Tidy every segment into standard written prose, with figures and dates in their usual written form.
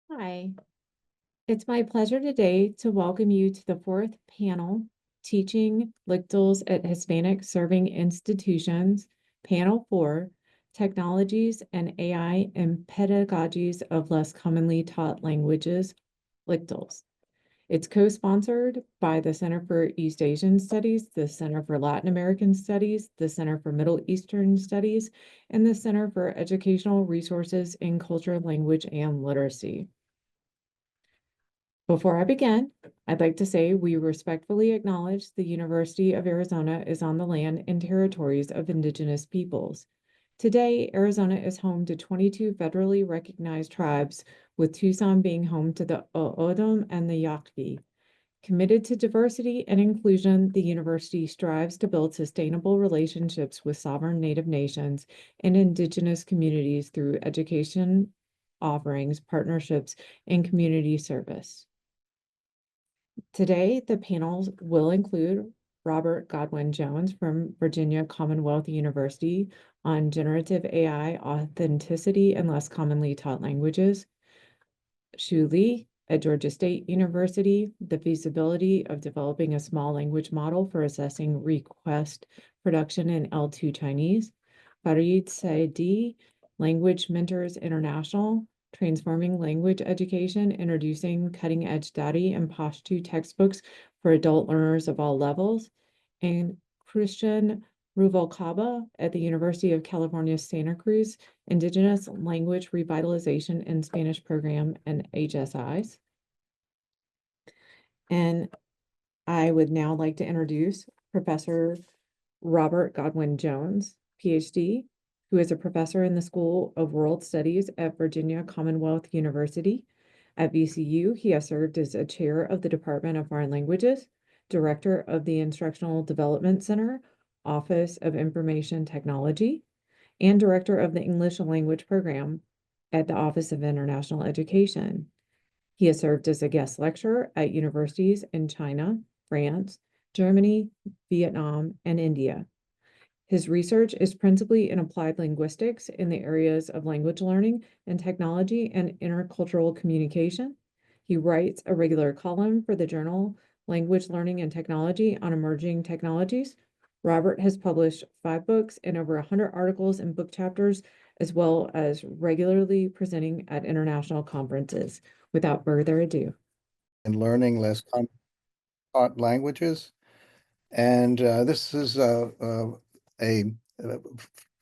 Hi, it's my pleasure today to welcome you to the fourth panel, Teaching Lictals at Hispanic Serving Institutions, Panel 4, Technologies and AI and Pedagogies of Less Commonly Taught Languages, Lictals. It's co-sponsored by the Center for East Asian Studies, the Center for Latin American Studies, the Center for Middle Eastern Studies, and the Center for Educational Resources in Culture, Language, and Literacy. Before I begin, I'd like to say we respectfully acknowledge the University of Arizona is on the land and territories of Indigenous peoples. Today, Arizona is home to 22 federally recognized tribes, with Tucson being home to the 𝘏𝘪𝘴𝘗𝘠 and the 𝘏𝑻𝑃𝑔. Committed to diversity and inclusion, the university strives to build sustainable relationships with sovereign Native nations and Indigenous communities through education offerings, partnerships, and community service. Today, the panels will include Robert Godwin-Jones from Virginia Commonwealth University on generative AI, authenticity, and less commonly taught languages. Shuai Li at Georgia State University, the feasibility of developing a small language model for assessing request production in L2 Chinese. Farid Saydee, Language Mentors International, Transforming Language Education, Introducing Cutting-Edge Dari and Pashto Textbooks for Adult Learners of All Levels, and Christian Ruvalcaba at the University of California, Santa Cruz, Indigenous Language Revitalization in Spanish Program and HSIs. And I would now like to introduce Professor Robert Godwin-Jones, PhD, who is a professor in the School of World Studies at Virginia Commonwealth University. At VCU, he has served as a chair of the Department of Foreign Languages, director of the Instructional Development Center, Office of Information Technology, and director of the English Language Program at the Office of International Education. He has served as a guest lecturer at universities in China, France, Germany, Vietnam, and India. His research is principally in applied linguistics in the areas of language learning and technology and intercultural communication. He writes a regular column for the journal Language Learning and Technology on Emerging Technologies. Robert has published 5 books and over 100 articles and book chapters, as well as regularly presenting at international conferences. Without further ado. And learning less taught languages. And this is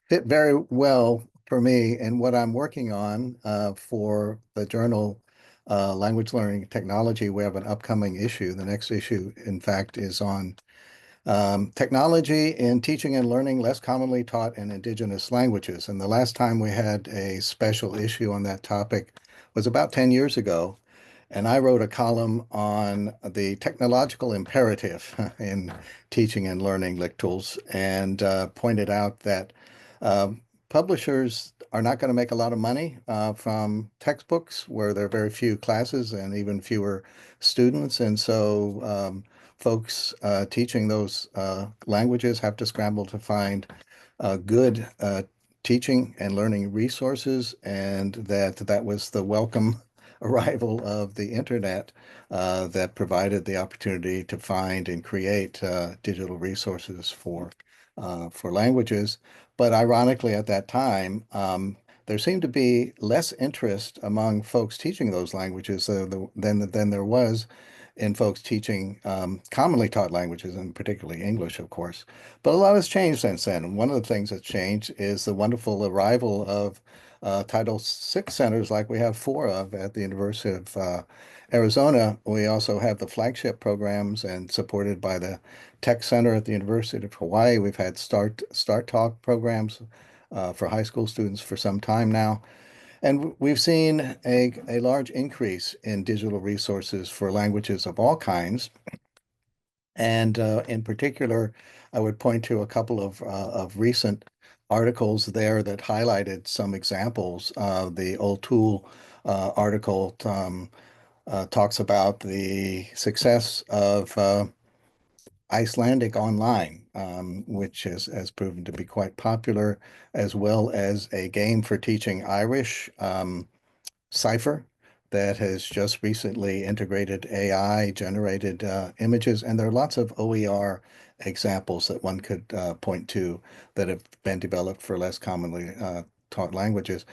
fit very well for me and what I'm working on for the journal Language Learning Technology. We have an upcoming issue. The next issue, in fact, is on technology in teaching and learning less commonly taught in Indigenous languages. And the last time we had a special issue on that topic was about 10 years ago. And I wrote a column on the technological imperative in teaching and learning lictals and pointed out that publishers are not going to make a lot of money from textbooks where there are very few classes and even fewer students. And so folks teaching those languages have to scramble to find good teaching and learning resources, and that was the welcome arrival of the internet that provided the opportunity to find and create digital resources for languages. But ironically, at that time, there seemed to be less interest among folks teaching those languages than there was in folks teaching commonly taught languages, and particularly English, of course. But a lot has changed since then. And one of the things that's changed is the wonderful arrival of Title VI centers like we have 4 of at the University of Arizona. We also have the flagship programs, and supported by the Tech Center at the University of Hawaii. We've had Start Talk programs for high school students for some time now. And we've seen a large increase in digital resources for languages of all kinds. And in particular, I would point to a couple of recent articles there that highlighted some examples. The Old Tool article talks about the success of Icelandic Online, which has proven to be quite popular, as well as a game for teaching Irish, Cipher, that has just recently integrated AI generated images, and there are lots of OER examples that one could point to that have been developed for less commonly taught languages.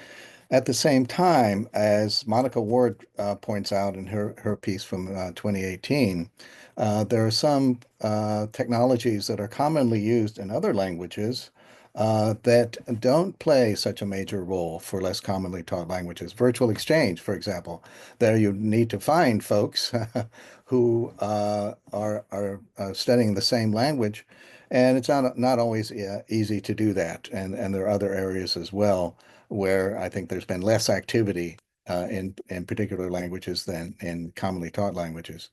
At the same time, as Monica Ward points out in her piece from 2018, there are some technologies that are commonly used in other languages that don't play such a major role for less commonly taught languages. Virtual exchange, for example, there you need to find folks who are studying the same language, and it's not always easy to do that. And there are other areas as well where I think there's been less activity in particular languages than in commonly taught languages.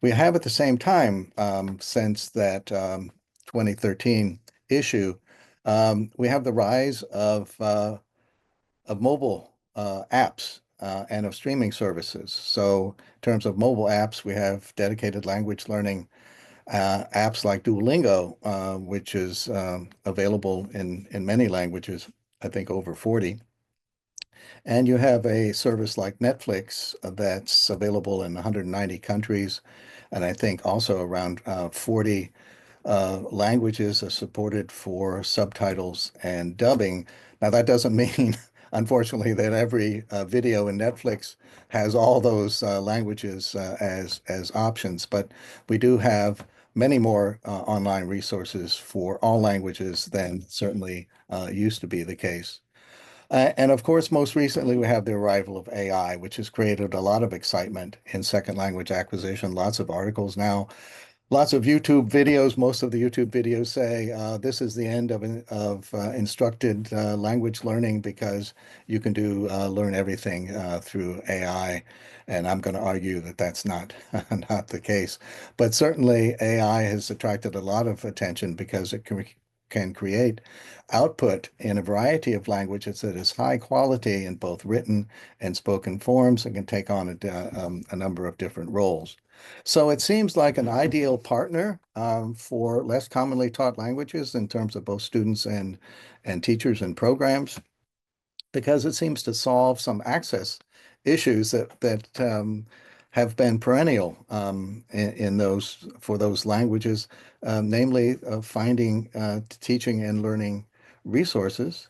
We have at the same time, since that 2013 issue, we have the rise of mobile apps and of streaming services. So in terms of mobile apps, we have dedicated language learning apps like Duolingo, which is available in many languages, I think over 40. And you have a service like Netflix that's available in 190 countries, and I think also around 40 languages are supported for subtitles and dubbing. Now, that doesn't mean, unfortunately, that every video in Netflix has all those languages as options, but we do have many more online resources for all languages than certainly used to be the case. And of course, most recently, we have the arrival of AI, which has created a lot of excitement in second language acquisition. Lots of articles now, lots of YouTube videos. Most of the YouTube videos say this is the end of instructed language learning because you can learn everything through AI. And I'm going to argue that that's not not the case. But certainly AI has attracted a lot of attention because it can create output in a variety of languages that is high quality in both written and spoken forms and can take on a number of different roles. So it seems like an ideal partner for less commonly taught languages in terms of both students and teachers and programs, because it seems to solve some access issues that have been perennial in those for those languages, namely finding teaching and learning resources.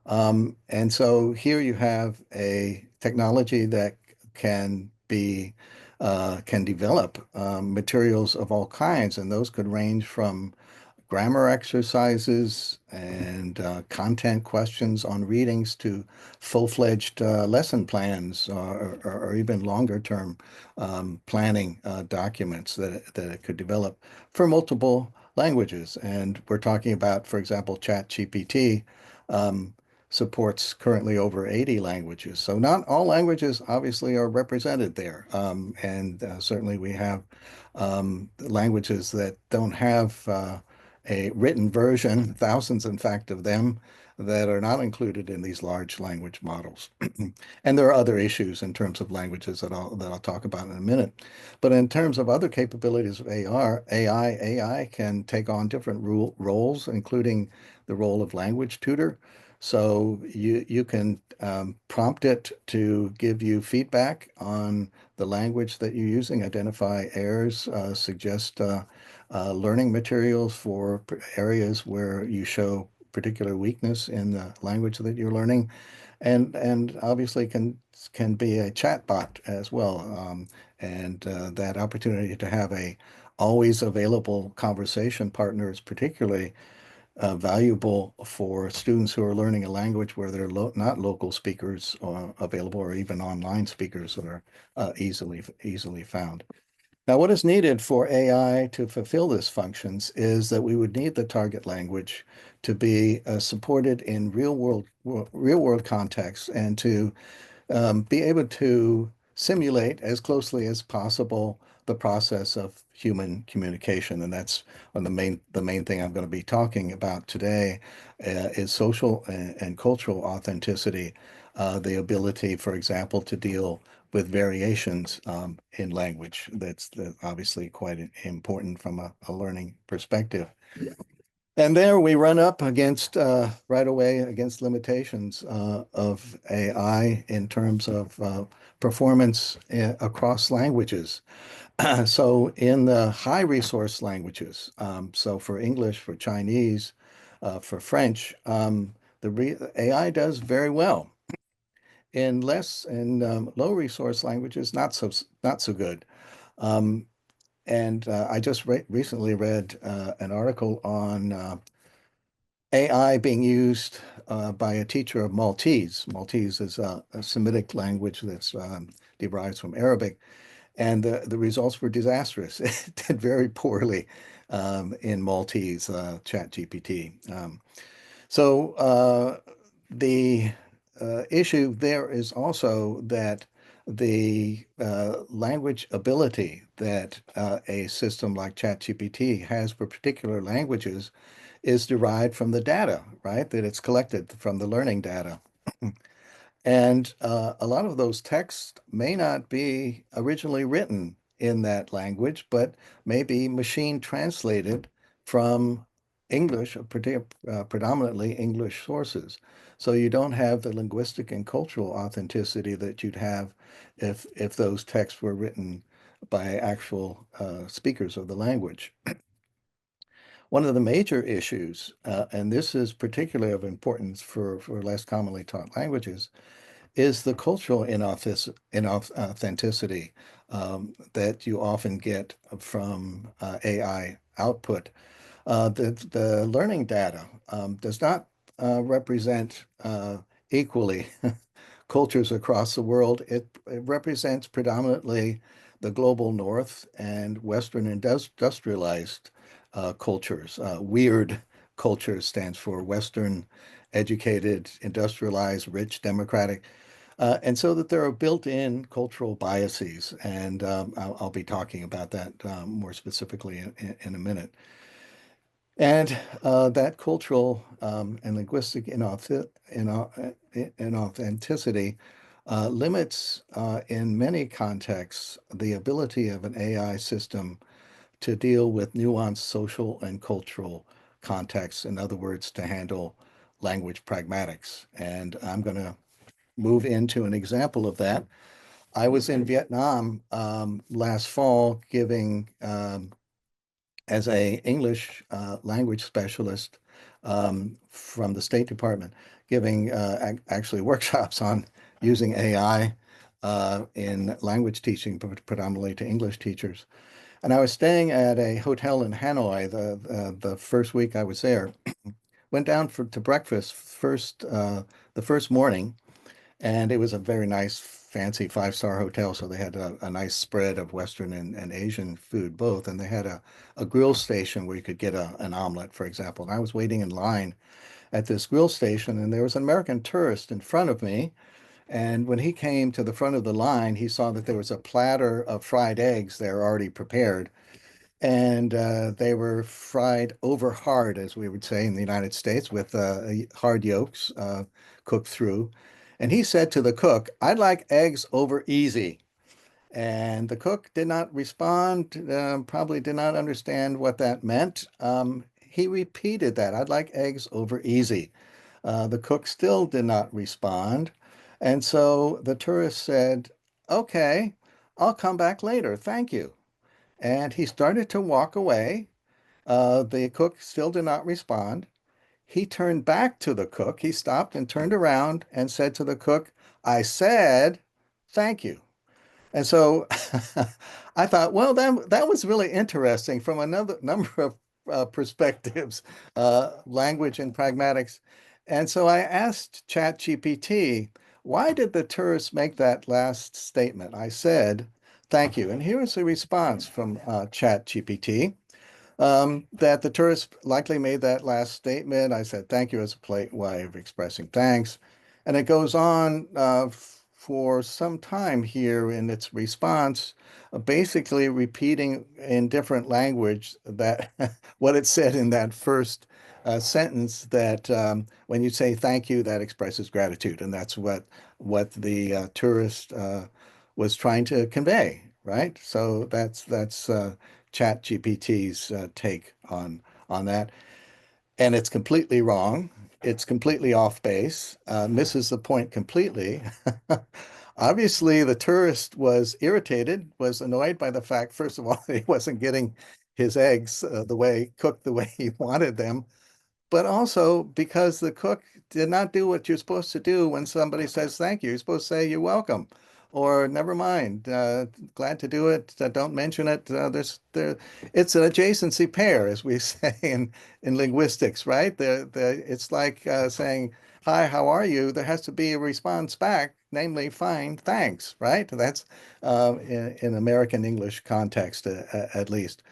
And so here you have a technology that can develop materials of all kinds, and those could range from grammar exercises and content questions on readings to full-fledged lesson plans or even longer term planning documents that it could develop for multiple languages. And we're talking about, for example, ChatGPT supports currently over 80 languages. So not all languages obviously are represented there. And certainly we have languages that don't have a written version, thousands, in fact, of them that are not included in these large language models. And there are other issues in terms of languages that I'll talk about in a minute. But in terms of other capabilities of AI can take on different roles, including the role of language tutor. So you can prompt it to give you feedback on the language that you're using, identify errors, suggest learning materials for areas where you show particular weakness in the language that you're learning, and obviously can be a chatbot as well. And that opportunity to have a always available conversation partner is particularly valuable for students who are learning a language where there are not local speakers available, or even online speakers that are easily found. Now, what is needed for AI to fulfill these functions is that we would need the target language to be supported in real world contexts, and to be able to simulate as closely as possible the process of human communication. And that's the main thing I'm going to be talking about today is social and cultural authenticity, the ability, for example, to deal with variations in language. That's obviously quite important from a learning perspective. And there we run up against right away against limitations of AI in terms of performance across languages. So in the high resource languages, so for English, for Chinese, for French, the AI does very well. In low resource languages, not so good. Um, and I just recently read an article on AI being used by a teacher of Maltese. Maltese is a Semitic language that's derives from Arabic, and the results were disastrous. It did very poorly in Maltese, ChatGPT. So the issue there is also that the language ability that a system like ChatGPT has for particular languages is derived from the data, right? That it's collected from the learning data. And a lot of those texts may not be originally written in that language, but may be machine translated from English, predominantly English sources. So you don't have the linguistic and cultural authenticity that you'd have if those texts were written by actual speakers of the language. One of the major issues, and this is particularly of importance for less commonly taught languages, is the cultural inauthenticity that you often get from AI output. The learning data does not represent equally cultures across the world. It represents predominantly the global north and Western industrialized cultures. Weird cultures stands for Western educated, industrialized, rich, democratic. And so that there are built-in cultural biases, and I'll be talking about that more specifically in a minute. And that cultural and linguistic inauthenticity limits, in many contexts, the ability of an AI system to deal with nuanced social and cultural contexts. In other words, to handle language pragmatics. And I'm going to move into an example of that. I was in Vietnam last fall giving as a English language specialist from the State Department, giving actually workshops on using AI in language teaching, predominantly to English teachers. And I was staying at a hotel in Hanoi the first week I was there. Went down to breakfast the first morning, and it was a very nice, fancy five-star hotel. So they had a nice spread of Western and Asian food both. And they had a grill station where you could get an omelet, for example. And I was waiting in line at this grill station, and there was an American tourist in front of me. And when he came to the front of the line, he saw that there was a platter of fried eggs there already prepared. And they were fried over hard, as we would say in the United States, with hard yolks cooked through. And he said to the cook, "I'd like eggs over easy." And the cook did not respond, probably did not understand what that meant. He repeated that, "I'd like eggs over easy." The cook still did not respond. And so the tourist said, "Okay, I'll come back later. Thank you." And he started to walk away. The cook still did not respond. He turned back to the cook. He stopped and turned around and said to the cook, "I said, thank you." And so I thought, well, that was really interesting from another number of perspectives, language and pragmatics. And so I asked ChatGPT, why did the tourist make that last statement? I said, thank you. And here is the response from ChatGPT that the tourist likely made that last statement. I said, thank you as a polite way of expressing thanks. And it goes on for some time here in its response, basically repeating in different language that what it said in that first sentence, that when you say thank you, that expresses gratitude. And that's what the tourist was trying to convey, right? So that's ChatGPT's take on that. and it's completely wrong. It's completely off base, misses the point completely. Obviously, the tourist was irritated, was annoyed by the fact, first of all, that he wasn't getting his eggs cooked the way he wanted them, but also because the cook did not do what you're supposed to do when somebody says thank you. You're supposed to say you're welcome, or never mind, glad to do it. Don't mention it. It's an adjacency pair, as we say in linguistics, right? It's like saying, "Hi, how are you?" There has to be a response back, namely, "Fine, thanks." Right? That's in American English context, at least.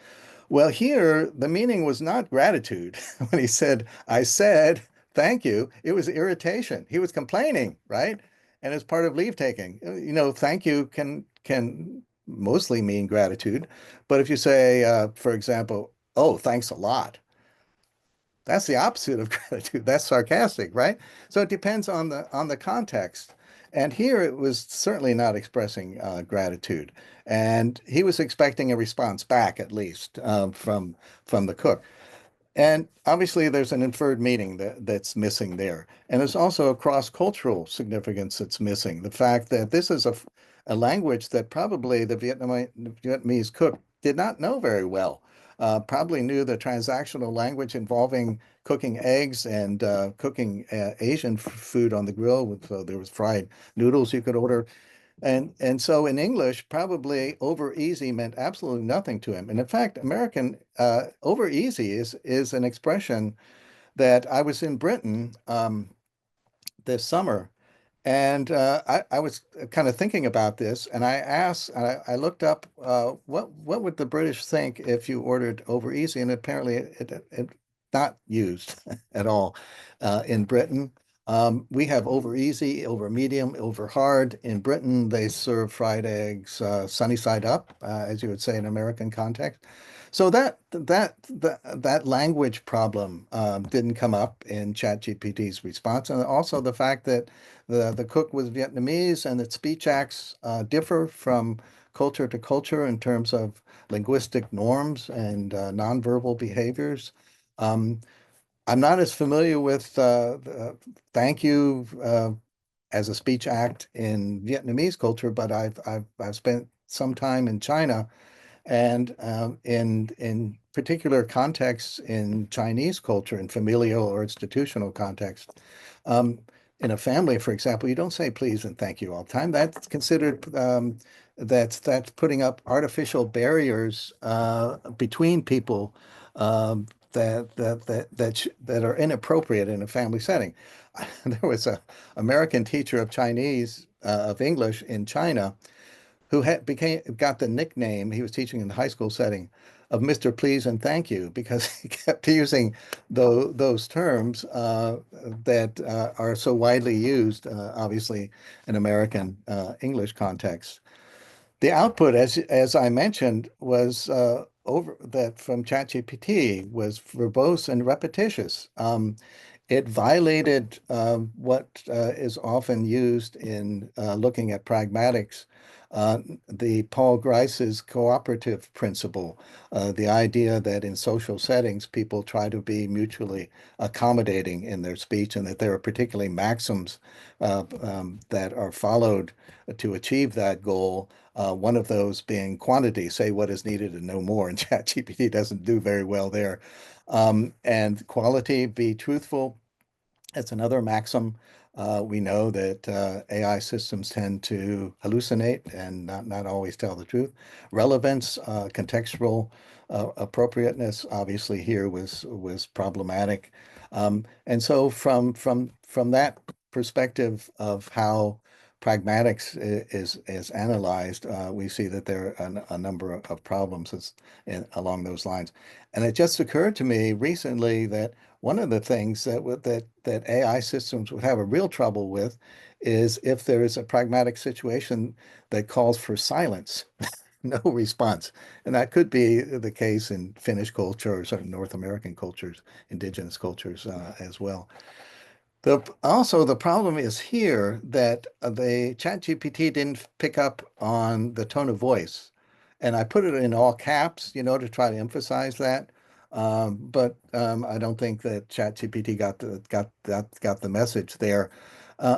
Well, here, the meaning was not gratitude. When he said, I said, thank you, it was irritation. He was complaining, right? And as part of leave taking, thank you can mostly mean gratitude. But if you say, for example, oh, thanks a lot, that's the opposite of gratitude. That's sarcastic, right? So it depends on the context. And here it was certainly not expressing gratitude, and he was expecting a response back, at least from the cook. And obviously, there's an inferred meaning that's missing there. And there's also a cross-cultural significance that's missing. The fact that this is a language that probably the Vietnamese cook did not know very well. Probably knew the transactional language involving cooking eggs and cooking Asian food on the grill. There was fried noodles you could order. And so in English, probably over easy meant absolutely nothing to him. And in fact, American over easy is an expression that I was in Britain this summer, and I was kind of thinking about this, and I looked up what would the British think if you ordered over easy, and apparently it not used at all in Britain. We have over easy, over medium, over hard. In Britain, they serve fried eggs sunny side up, as you would say in American context. So that language problem didn't come up in ChatGPT's response, and also the fact that the cook was Vietnamese and that speech acts differ from culture to culture in terms of linguistic norms and nonverbal behaviors. Um, I'm not as familiar with thank you as a speech act in Vietnamese culture, but I've spent some time in China, and in particular contexts in Chinese culture, in familial or institutional context. Um, in a family, for example, you don't say please and thank you all the time. That's considered that's putting up artificial barriers between people that are inappropriate in a family setting. There was a American teacher of Chinese of English in China who got the nickname, he was teaching in the high school setting, of Mr. Please and Thank You, because he kept using those terms that are so widely used, obviously, in American English context. The output, as I mentioned, was over that from ChatGPT was verbose and repetitious. It violated what is often used in looking at pragmatics, the Paul Grice's cooperative principle, the idea that in social settings, people try to be mutually accommodating in their speech, and that there are particularly maxims that are followed to achieve that goal. One of those being quantity, say what is needed and no more, and ChatGPT doesn't do very well there. And quality, be truthful. That's another maxim. We know that AI systems tend to hallucinate and not always tell the truth. Relevance, contextual appropriateness, obviously here was problematic. And so from that perspective of how pragmatics is analyzed, we see that there are a number of problems along those lines. And it just occurred to me recently that one of the things that AI systems would have a real trouble with is if there is a pragmatic situation that calls for silence, no response. And that could be the case in Finnish culture or certain North American cultures, indigenous cultures as well. Also, the problem is here that the ChatGPT didn't pick up on the tone of voice. And I put it in all caps, to try to emphasize that. But I don't think that ChatGPT got the message there.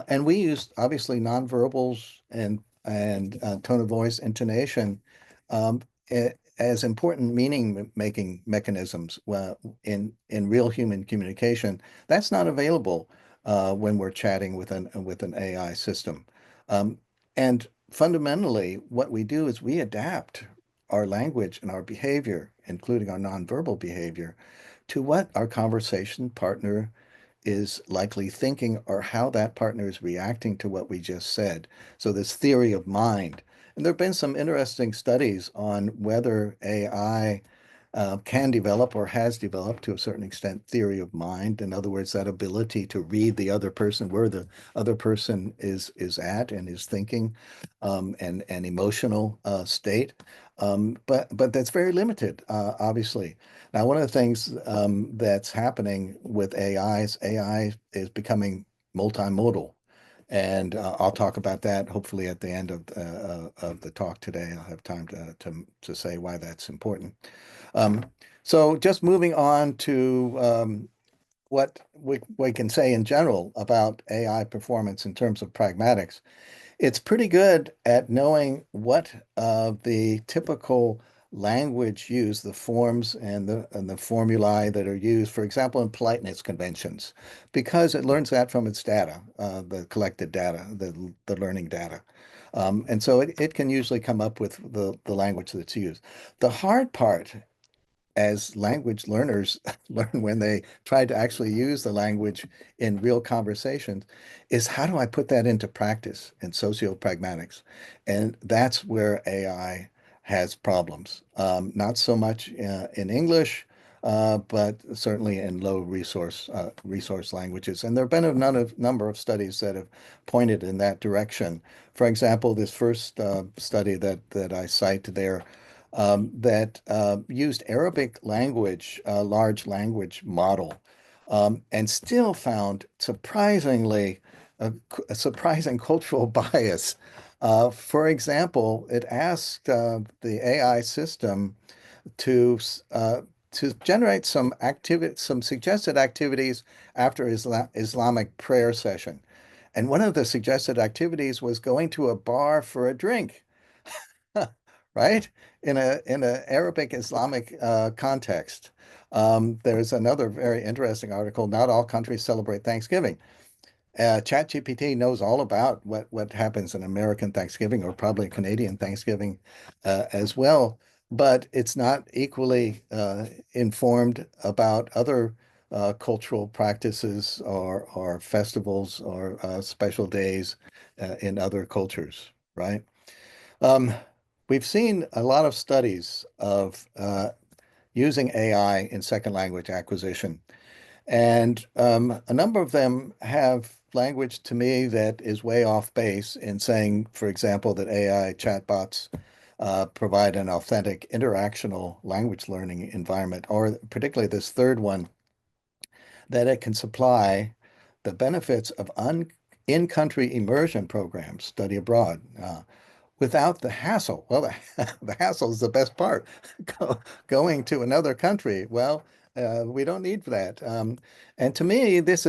And we used obviously nonverbals and tone of voice, intonation, um, as important meaning making mechanisms in real human communication. That's not available when we're chatting with an AI system. Um, and fundamentally, what we do is we adapt our language and our behavior, including our nonverbal behavior, to what our conversation partner is likely thinking or how that partner is reacting to what we just said. So this theory of mind. And there have been some interesting studies on whether AI can develop or has developed to a certain extent theory of mind. In other words, that ability to read the other person, where the other person is at and is thinking, and an emotional state. But that's very limited, obviously. Now, one of the things that's happening with AI is becoming multimodal. And I'll talk about that hopefully at the end of the talk today. I'll have time to say why that's important. Um, so just moving on to what we can say in general about AI performance in terms of pragmatics. It's pretty good at knowing what the typical language used, the forms and the formulae that are used, for example, in politeness conventions, because it learns that from its data, the collected data, the learning data. And so it can usually come up with the language that's used. The hard part as language learners learn when they try to actually use the language in real conversations is how do I put that into practice in socio-pragmatics? And that's where AI has problems. Not so much in English, but certainly in low resource languages. And there have been a number of studies that have pointed in that direction. For example, this first study that I cite there that used Arabic language, large language model, and still found surprisingly a surprising cultural bias. For example, it asked the AI system to to generate some suggested activities after Islamic prayer session. And one of the suggested activities was going to a bar for a drink. Right? In a Arabic Islamic context. There's another very interesting article. Not all countries celebrate Thanksgiving. ChatGPT knows all about what happens in American Thanksgiving or probably Canadian Thanksgiving as well, but it's not equally informed about other cultural practices or festivals or special days in other cultures, right? Um, we've seen a lot of studies of using AI in second language acquisition, and a number of them have language to me that is way off base in saying, for example, that AI chatbots provide an authentic interactional language learning environment, or particularly this third one, that it can supply the benefits of in-country immersion programs, study abroad, without the hassle. Well, the hassle is the best part. Going to another country. Well, we don't need that. And to me, these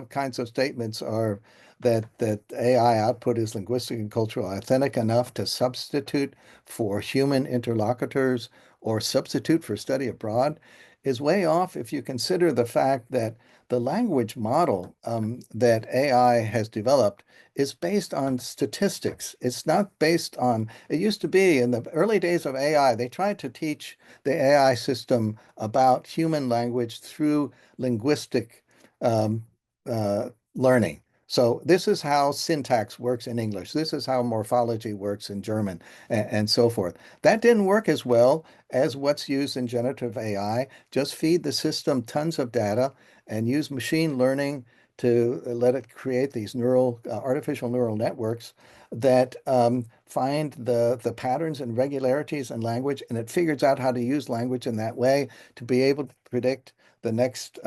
kinds of statements are that AI output is linguistic and cultural authentic enough to substitute for human interlocutors or substitute for study abroad is way off if you consider the fact that the language model that AI has developed is based on statistics. It's not based on, it used to be in the early days of AI, they tried to teach the AI system about human language through linguistic um, learning. So this is how syntax works in English. This is how morphology works in German, and so forth. That didn't work as well as what's used in generative AI. Just feed the system tons of data and use machine learning to let it create these artificial neural networks that find the patterns and regularities in language, and it figures out how to use language in that way to be able to predict the next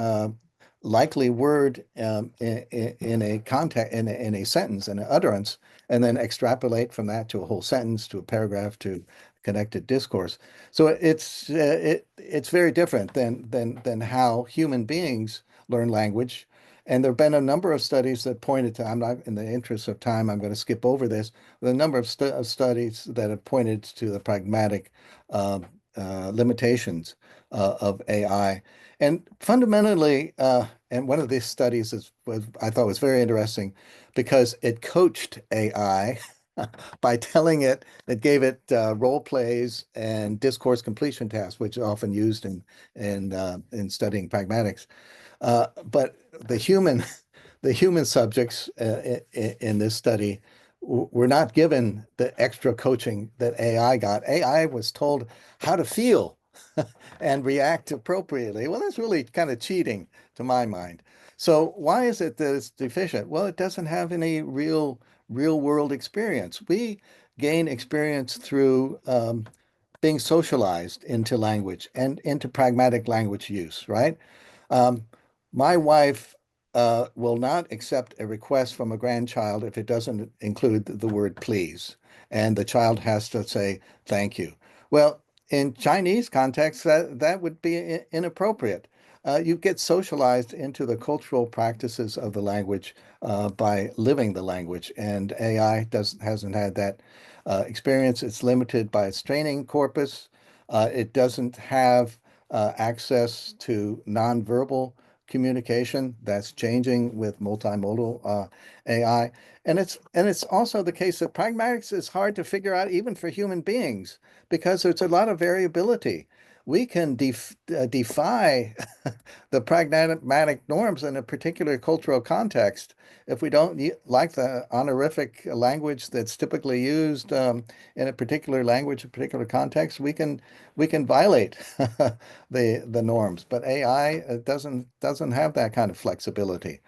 likely word in a context, in a sentence, in an utterance, and then extrapolate from that to a whole sentence, to a paragraph, to connected discourse. So it's very different than how human beings learn language. And there have been a number of studies that pointed to, I'm not, in the interest of time, I'm going to skip over this, the number of studies that have pointed to the pragmatic uh, limitations of AI. And fundamentally, and one of these studies I thought was very interesting because it coached AI by telling it gave it role plays and discourse completion tasks, which are often used in studying pragmatics. But the human the human subjects in this study were not given the extra coaching that AI got. AI was told how to feel and react appropriately. Well, that's really kind of cheating to my mind. So why is it that it's deficient? Well, it doesn't have any real world experience. We gain experience through being socialized into language and into pragmatic language use, right? Um, my wife will not accept a request from a grandchild if it doesn't include the word please, and the child has to say thank you. Well, in Chinese context, that would be inappropriate. You get socialized into the cultural practices of the language by living the language, and AI hasn't had that experience. It's limited by its training corpus. It doesn't have access to nonverbal communication that's changing with multimodal AI. And it's also the case that pragmatics is hard to figure out even for human beings because there's a lot of variability. We can defy the pragmatic norms in a particular cultural context. If we don't like the honorific language that's typically used in a particular language, a particular context, we can violate the norms. But AI doesn't have that kind of flexibility.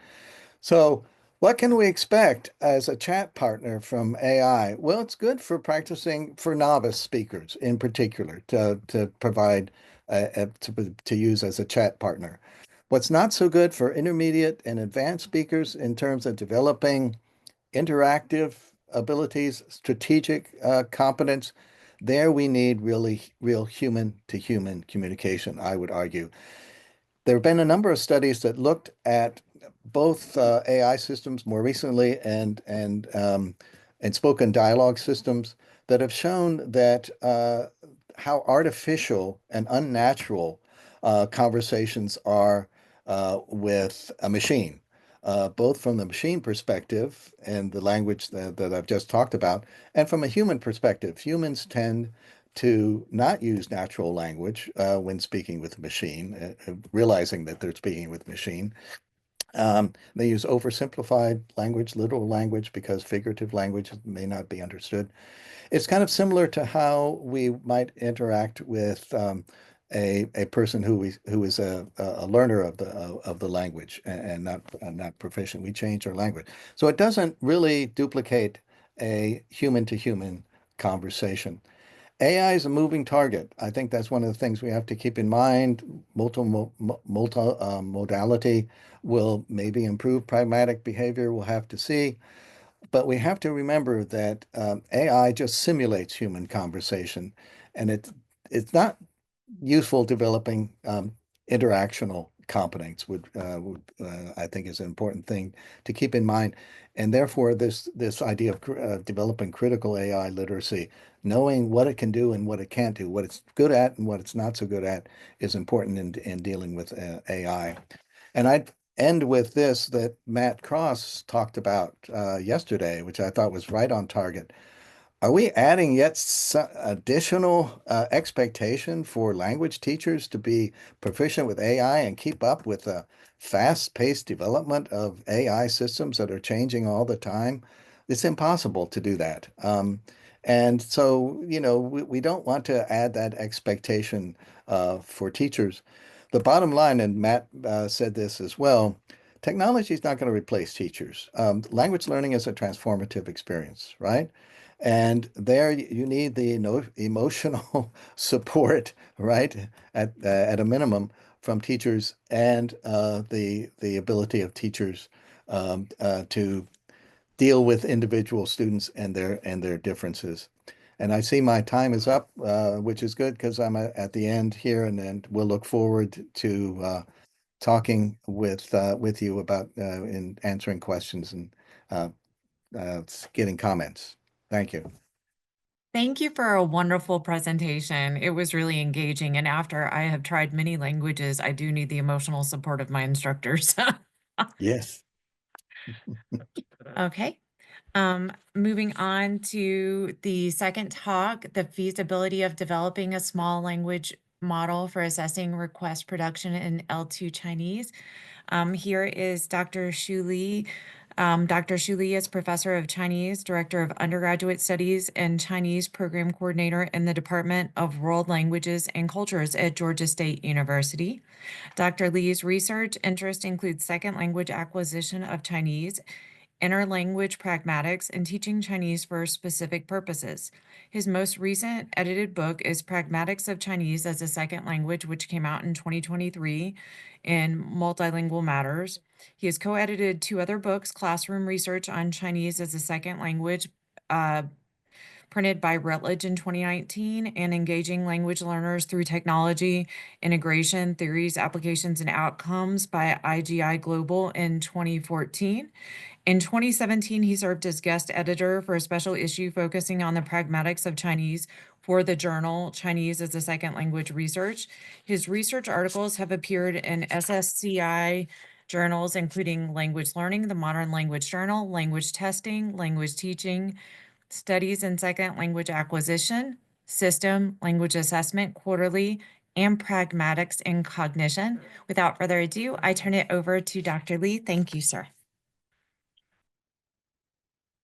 So what can we expect as a chat partner from AI? Well, it's good for practicing for novice speakers in particular to provide to use as a chat partner. What's not so good for intermediate and advanced speakers in terms of developing interactive abilities, strategic competence, there we need really real human to human communication, I would argue. There have been a number of studies that looked at both AI systems more recently and spoken dialogue systems that have shown that how artificial and unnatural conversations are with a machine, both from the machine perspective and the language that I've just talked about, and from a human perspective. Humans tend to not use natural language when speaking with a machine, realizing that they're speaking with a machine. They use oversimplified language, literal language, because figurative language may not be understood. It's kind of similar to how we might interact with a person who is a learner of the language and not proficient. We change our language, so it doesn't really duplicate a human to human conversation. AI is a moving target. I think that's one of the things we have to keep in mind. Modality will maybe improve pragmatic behavior. We'll have to see. But we have to remember that AI just simulates human conversation, and it's not useful developing interactional competence I think is an important thing to keep in mind. And therefore, this idea of developing critical AI literacy, knowing what it can do and what it can't do, what it's good at and what it's not so good at, is important in dealing with AI. And I'd end with this that Matt Cross talked about yesterday, which I thought was right on target. Are we adding yet additional expectation for language teachers to be proficient with AI and keep up with the fast-paced development of AI systems that are changing all the time? It's impossible to do that. And so, we don't want to add that expectation for teachers. The bottom line, and Matt said this as well, technology is not going to replace teachers. Language learning is a transformative experience, right? And there you need the emotional support, right, at a minimum from teachers and the ability of teachers to deal with individual students and their differences. And I see my time is up, which is good because I'm at the end here, and then we'll look forward to talking with you about in answering questions and uh, getting comments. Thank you. Thank you for a wonderful presentation. It was really engaging. And after I have tried many languages, I do need the emotional support of my instructors. Yes. Okay. Moving on to the second talk, the feasibility of developing a small language model for assessing request production in L2 Chinese. Here is Dr. Xiu Li. Dr. Xiu Li is Professor of Chinese, Director of Undergraduate Studies, and Chinese Program Coordinator in the Department of World Languages and Cultures at Georgia State University. Dr. Li's research interest includes second language acquisition of Chinese, interlanguage pragmatics, and teaching Chinese for specific purposes. His most recent edited book is Pragmatics of Chinese as a Second Language, which came out in 2023 in Multilingual Matters. He has co-edited 2 other books, Classroom Research on Chinese as a Second Language, printed by Routledge in 2019, and Engaging Language Learners Through Technology, Integration, Theories, Applications, and Outcomes by IGI Global in 2014. In 2017, he served as guest editor for a special issue focusing on the pragmatics of Chinese for the journal Chinese as a Second Language Research. His research articles have appeared in SSCI journals, including Language Learning, the Modern Language Journal, Language Testing, Language Teaching, Studies in Second Language Acquisition, System, Language Assessment, Quarterly, and Pragmatics in Cognition. Without further ado, I turn it over to Dr. Li. Thank you, sir.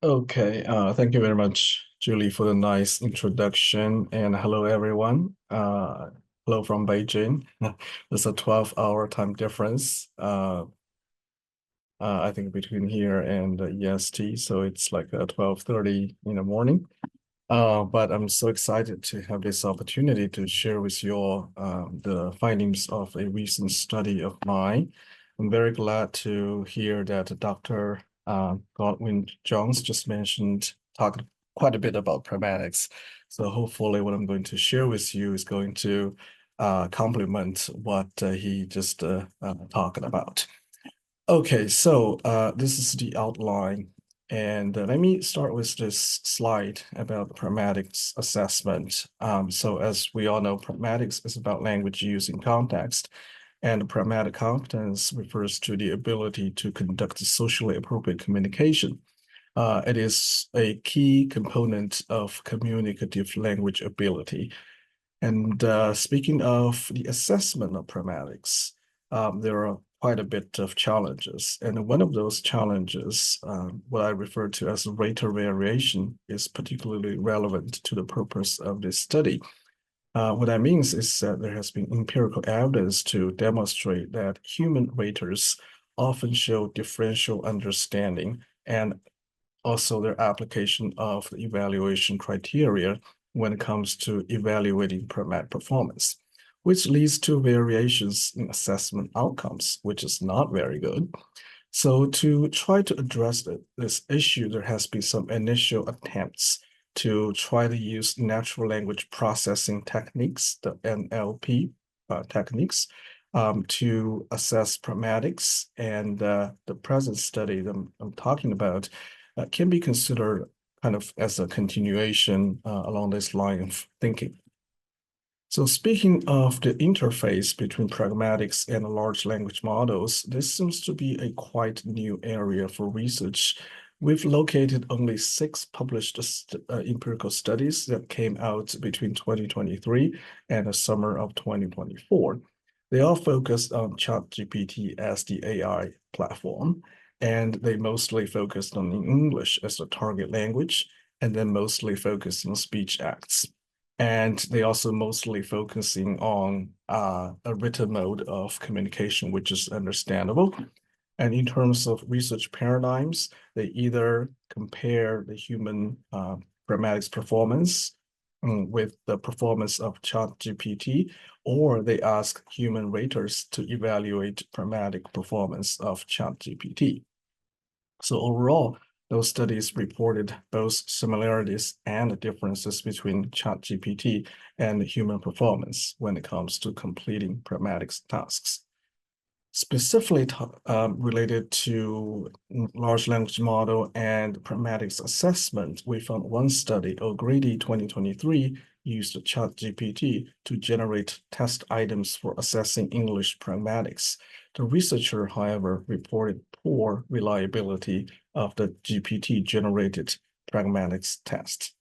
Okay, thank you very much, Julie, for the nice introduction. And hello, everyone. Hello from Beijing. There's a 12-hour time difference, I think, between here and EST. So it's like 12:30 in the morning. But I'm so excited to have this opportunity to share with you all the findings of a recent study of mine. I'm very glad to hear that Dr. Godwin-Jones just talked quite a bit about pragmatics. So hopefully what I'm going to share with you is going to complement what he just talked about. Okay, so this is the outline. And let me start with this slide about pragmatics assessment. So as we all know, pragmatics is about language use in context. And pragmatic competence refers to the ability to conduct socially appropriate communication. It is a key component of communicative language ability. And speaking of the assessment of pragmatics, there are quite a bit of challenges. And one of those challenges, what I refer to as rate of variation, is particularly relevant to the purpose of this study. What that means is that there has been empirical evidence to demonstrate that human raters often show differential understanding and also their application of the evaluation criteria when it comes to evaluating pragmatic performance, which leads to variations in assessment outcomes, which is not very good. So to try to address this issue, there has been some initial attempts to try to use natural language processing techniques, the NLP techniques, to assess pragmatics. And the present study that I'm talking about can be considered kind of as a continuation along this line of thinking. So speaking of the interface between pragmatics and large language models, this seems to be a quite new area for research. We've located only 6 published empirical studies that came out between 2023 and the summer of 2024. They all focused on ChatGPT as the AI platform, and they mostly focused on English as the target language, and then mostly focused on speech acts. And they also mostly focusing on a written mode of communication, which is understandable. And in terms of research paradigms, they either compare the human pragmatics performance with the performance of ChatGPT, or they ask human raters to evaluate pragmatic performance of ChatGPT. So overall, those studies reported both similarities and differences between ChatGPT and human performance when it comes to completing pragmatics tasks. Specifically related to large language model and pragmatics assessment, we found one study, O'Grady 2023, used ChatGPT to generate test items for assessing English pragmatics. The researcher, however, reported poor reliability of the GPT-generated pragmatics test.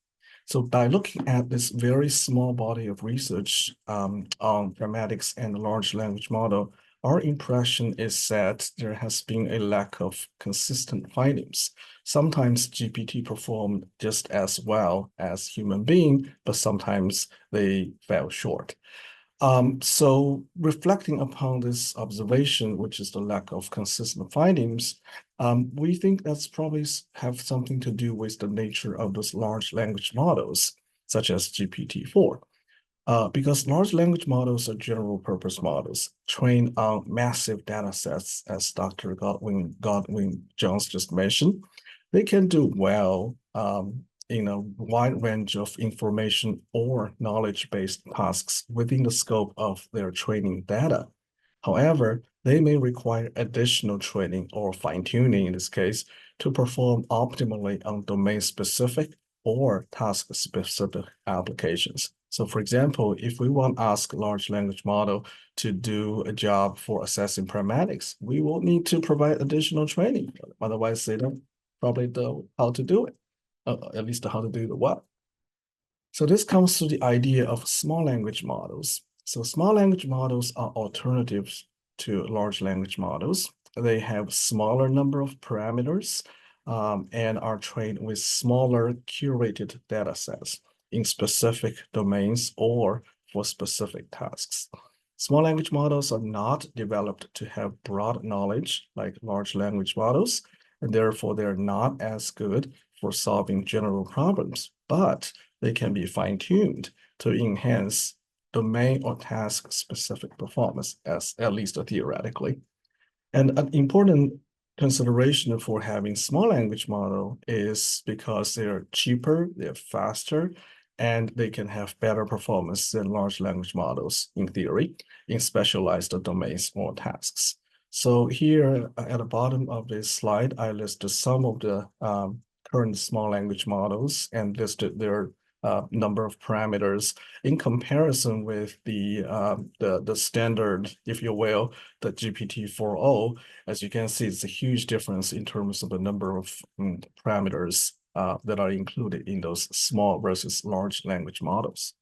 So by looking at this very small body of research on pragmatics and large language model, our impression is that there has been a lack of consistent findings. Sometimes GPT performed just as well as human being, but sometimes they fell short. So reflecting upon this observation, which is the lack of consistent findings, we think that's probably have something to do with the nature of those large language models, such as GPT-4. Because large language models are general purpose models trained on massive data sets, as Dr. Godwin-Jones just mentioned, they can do well in a wide range of information or knowledge-based tasks within the scope of their training data. However, they may require additional training or fine-tuning in this case to perform optimally on domain-specific or task-specific applications. So for example, if we want to ask large language model to do a job for assessing pragmatics, we will need to provide additional training. Otherwise, they don't probably know how to do it, at least how to do the what. So this comes to the idea of small language models. So small language models are alternatives to large language models. They have smaller number of parameters and are trained with smaller curated data sets in specific domains or for specific tasks. Small language models are not developed to have broad knowledge like large language models, and therefore they're not as good for solving general problems, but they can be fine-tuned to enhance domain or task-specific performance, at least theoretically. And an important consideration for having small language model is because they're cheaper, they're faster, and they can have better performance than large language models in theory in specialized domains or tasks. So here at the bottom of this slide, I listed some of the current small language models and listed their number of parameters in comparison with the standard, if you will, the GPT-4o. As you can see, it's a huge difference in terms of the number of parameters that are included in those small versus large language models.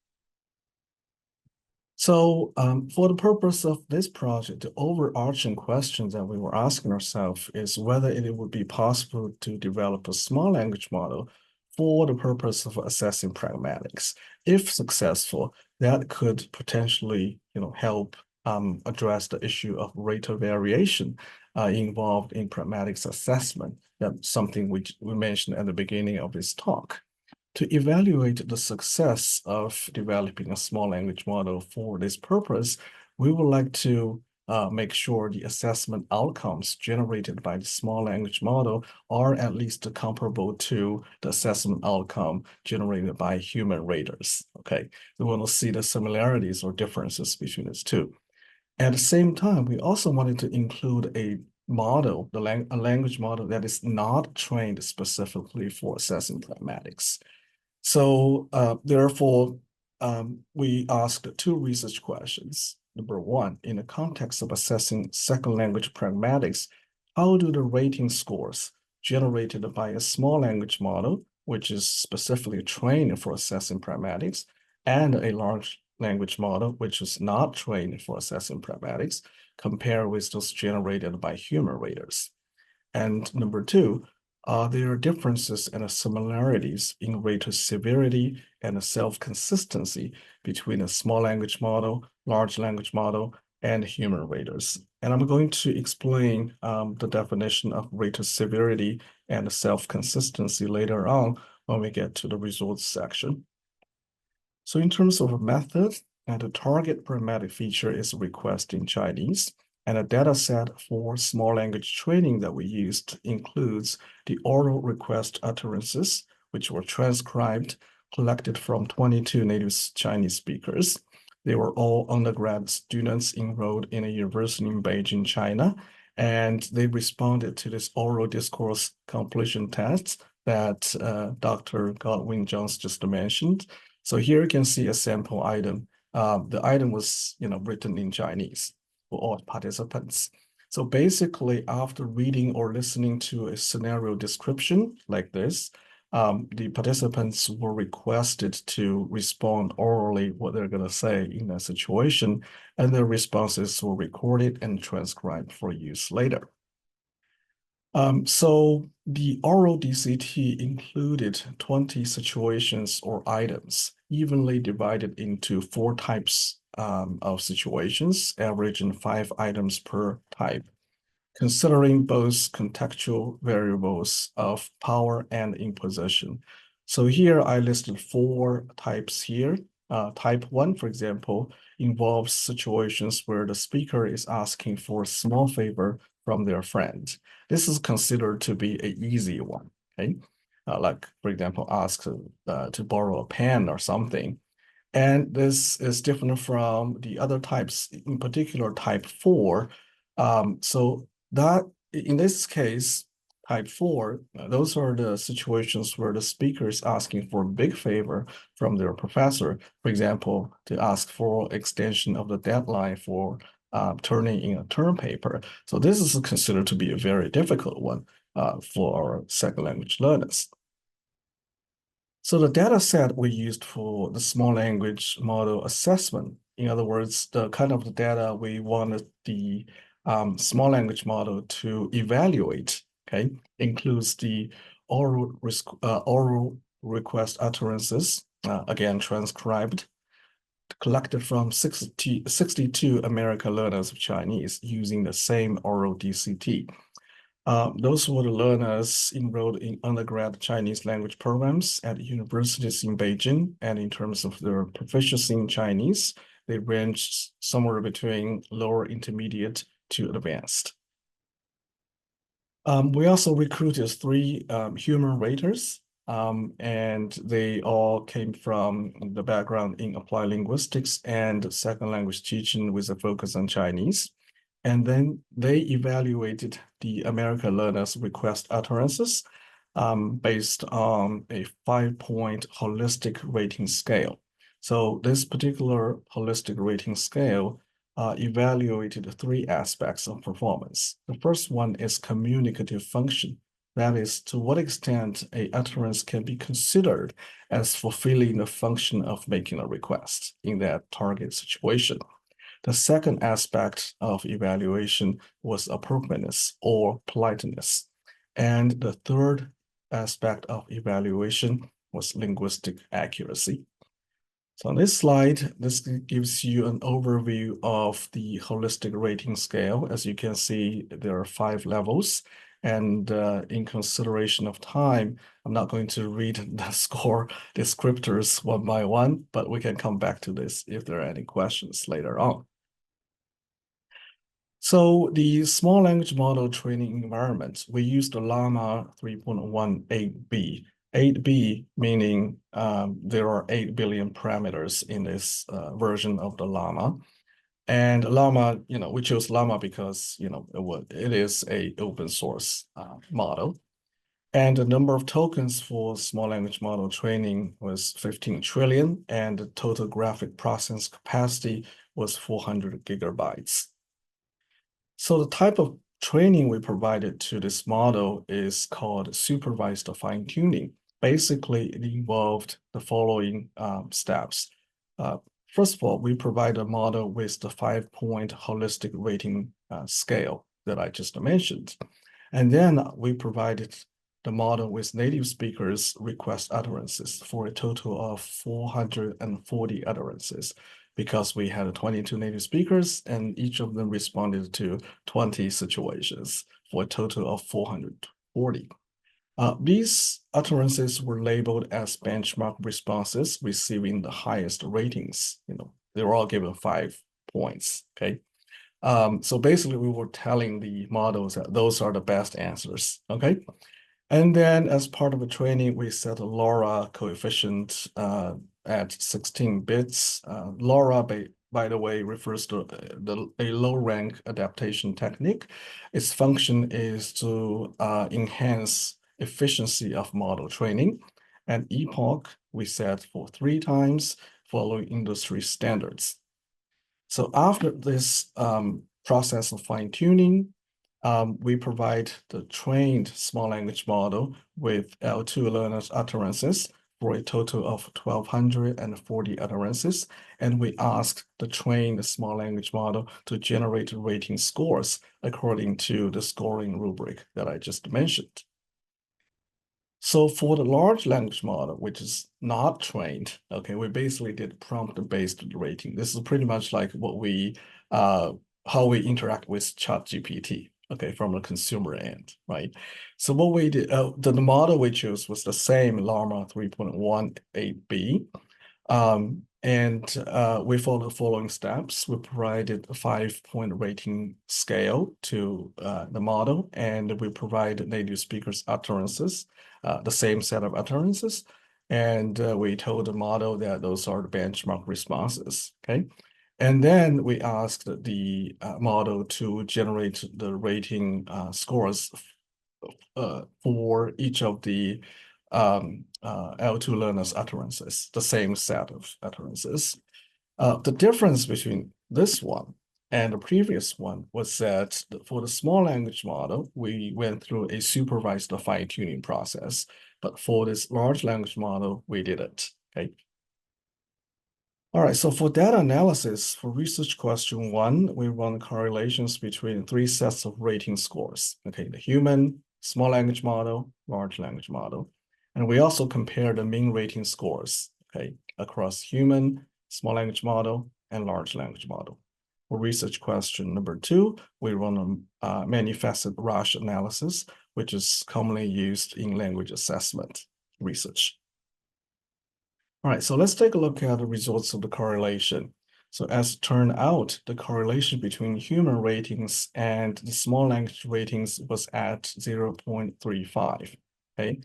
So for the purpose of this project, the overarching question that we were asking ourselves is whether it would be possible to develop a small language model for the purpose of assessing pragmatics. If successful, that could potentially help address the issue of rate of variation involved in pragmatics assessment. That's something we mentioned at the beginning of this talk. To evaluate the success of developing a small language model for this purpose, we would like to make sure the assessment outcomes generated by the small language model are at least comparable to the assessment outcome generated by human raters. Okay, we want to see the similarities or differences between these two. At the same time, we also wanted to include a model, a language model that is not trained specifically for assessing pragmatics. So therefore, we asked two research questions. Number one, in the context of assessing second language pragmatics, how do the rating scores generated by a small language model, which is specifically trained for assessing pragmatics, and a large language model, which is not trained for assessing pragmatics, compare with those generated by human raters? And number two, there are differences and similarities in rate of severity and self-consistency between a small language model, large language model, and human raters. And I'm going to explain the definition of rate of severity and self-consistency later on when we get to the results section. So in terms of a method, the target pragmatic feature is request in Chinese. And a data set for small language training that we used includes the oral request utterances, which were transcribed, collected from 22 native Chinese speakers. They were all undergrad students enrolled in a university in Beijing, China, and they responded to this oral discourse completion tests that Dr. Godwin-Jones just mentioned. So here you can see a sample item. The item was, written in Chinese for all participants. So basically, after reading or listening to a scenario description like this, the participants were requested to respond orally what they're going to say in that situation, and their responses were recorded and transcribed for use later. So the oral DCT included 20 situations or items, evenly divided into 4 types of situations, averaging 5 items per type, considering both contextual variables of power and imposition. So here I listed 4 types here. Type 1, for example, involves situations where the speaker is asking for a small favor from their friend. This is considered to be an easy one, okay? Like, for example, ask to borrow a pen or something. And this is different from the other types, in particular type 4. So that in this case, type 4, those are the situations where the speaker is asking for a big favor from their professor. For example, to ask for extension of the deadline for turning in a term paper. So this is considered to be a very difficult one for our second language learners. So the data set we used for the small language model assessment, in other words, the kind of the data we wanted the small language model to evaluate, okay, includes the oral request utterances, again, transcribed, collected from 62 American learners of Chinese using the same oral DCT. Those were the learners enrolled in undergrad Chinese language programs at universities in Beijing, and in terms of their proficiency in Chinese, they ranged somewhere between lower intermediate to advanced. We also recruited 3 human raters, and they all came from the background in applied linguistics and second language teaching with a focus on Chinese. And then they evaluated the American learners' request utterances based on a 5-point holistic rating scale. So this particular holistic rating scale evaluated 3 aspects of performance. The first one is communicative function. That is, to what extent a utterance can be considered as fulfilling the function of making a request in that target situation. The second aspect of evaluation was appropriateness or politeness. And the third aspect of evaluation was linguistic accuracy. So on this slide, this gives you an overview of the holistic rating scale. As you can see, there are 5 levels. And in consideration of time, I'm not going to read the score descriptors one by one, but we can come back to this if there are any questions later on. So the small language model training environment, we used the Llama 3.18b. 8b meaning there are 8 billion parameters in this version of the Llama. And Llama, we chose Llama because, it is an open source model. And the number of tokens for small language model training was 15 trillion, and the total graphic processing capacity was 400 gigabytes. So the type of training we provided to this model is called supervised fine-tuning. Basically, it involved the following steps. First of all, we provide a model with the 5-point holistic rating scale that I just mentioned. And then we provided the model with native speakers' request utterances for a total of 440 utterances, because we had 22 native speakers and each of them responded to 20 situations for a total of 440. These utterances were labeled as benchmark responses, receiving the highest ratings. They were all given 5 points, okay? So basically, we were telling the models that those are the best answers, okay? And then as part of the training, we set a LoRa coefficient at 16 bits. LoRa, by the way, refers to a low-rank adaptation technique. Its function is to enhance efficiency of model training. And epoch, we set for 3 times, following industry standards. So after this process of fine-tuning, we provide the trained small language model with L2 learners' utterances for a total of 1,240 utterances, and we ask the trained small language model to generate rating scores according to the scoring rubric that I just mentioned. So for the large language model, which is not trained, okay, we basically did prompt-based rating. This is pretty much like what we, how we interact with ChatGPT, okay, from the consumer end, right? So what we did, the model we chose was the same Llama 3.18b. We followed the following steps. We provided a 5-point rating scale to the model, and we provided native speakers' utterances, the same set of utterances, and we told the model that those are the benchmark responses, okay? And then we asked the model to generate the rating scores for each of the L2 learners' utterances, the same set of utterances. The difference between this one and the previous one was that for the small language model, we went through a supervised fine-tuning process, but for this large language model, we didn't, okay? All right, so for data analysis, for research question 1, we run correlations between 3 sets of rating scores, okay? The human, small language model, large language model. And we also compare the mean rating scores, okay, across human, small language model, and large language model. For research question number 2, we run a manifested Rush analysis, which is commonly used in language assessment research. All right, so let's take a look at the results of the correlation. So as it turned out, the correlation between human ratings and the small language ratings was at 0.35, okay?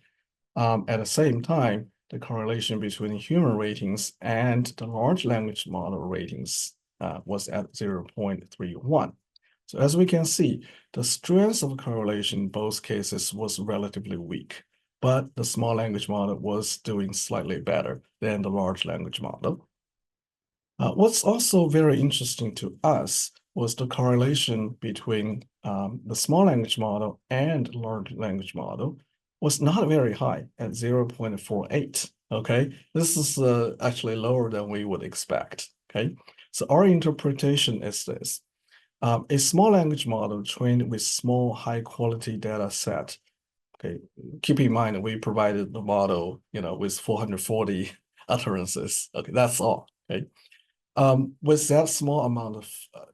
At the same time, the correlation between human ratings and the large language model ratings was at 0.31. So as we can see, the strength of correlation in both cases was relatively weak, but the small language model was doing slightly better than the large language model. What's also very interesting to us was the correlation between the small language model and large language model was not very high at 0.48, okay? This is actually lower than we would expect, okay? So our interpretation is this. A small language model trained with small, high-quality data set, okay? Keep in mind, we provided the model, with 440 utterances, okay? That's all, okay? With that small amount of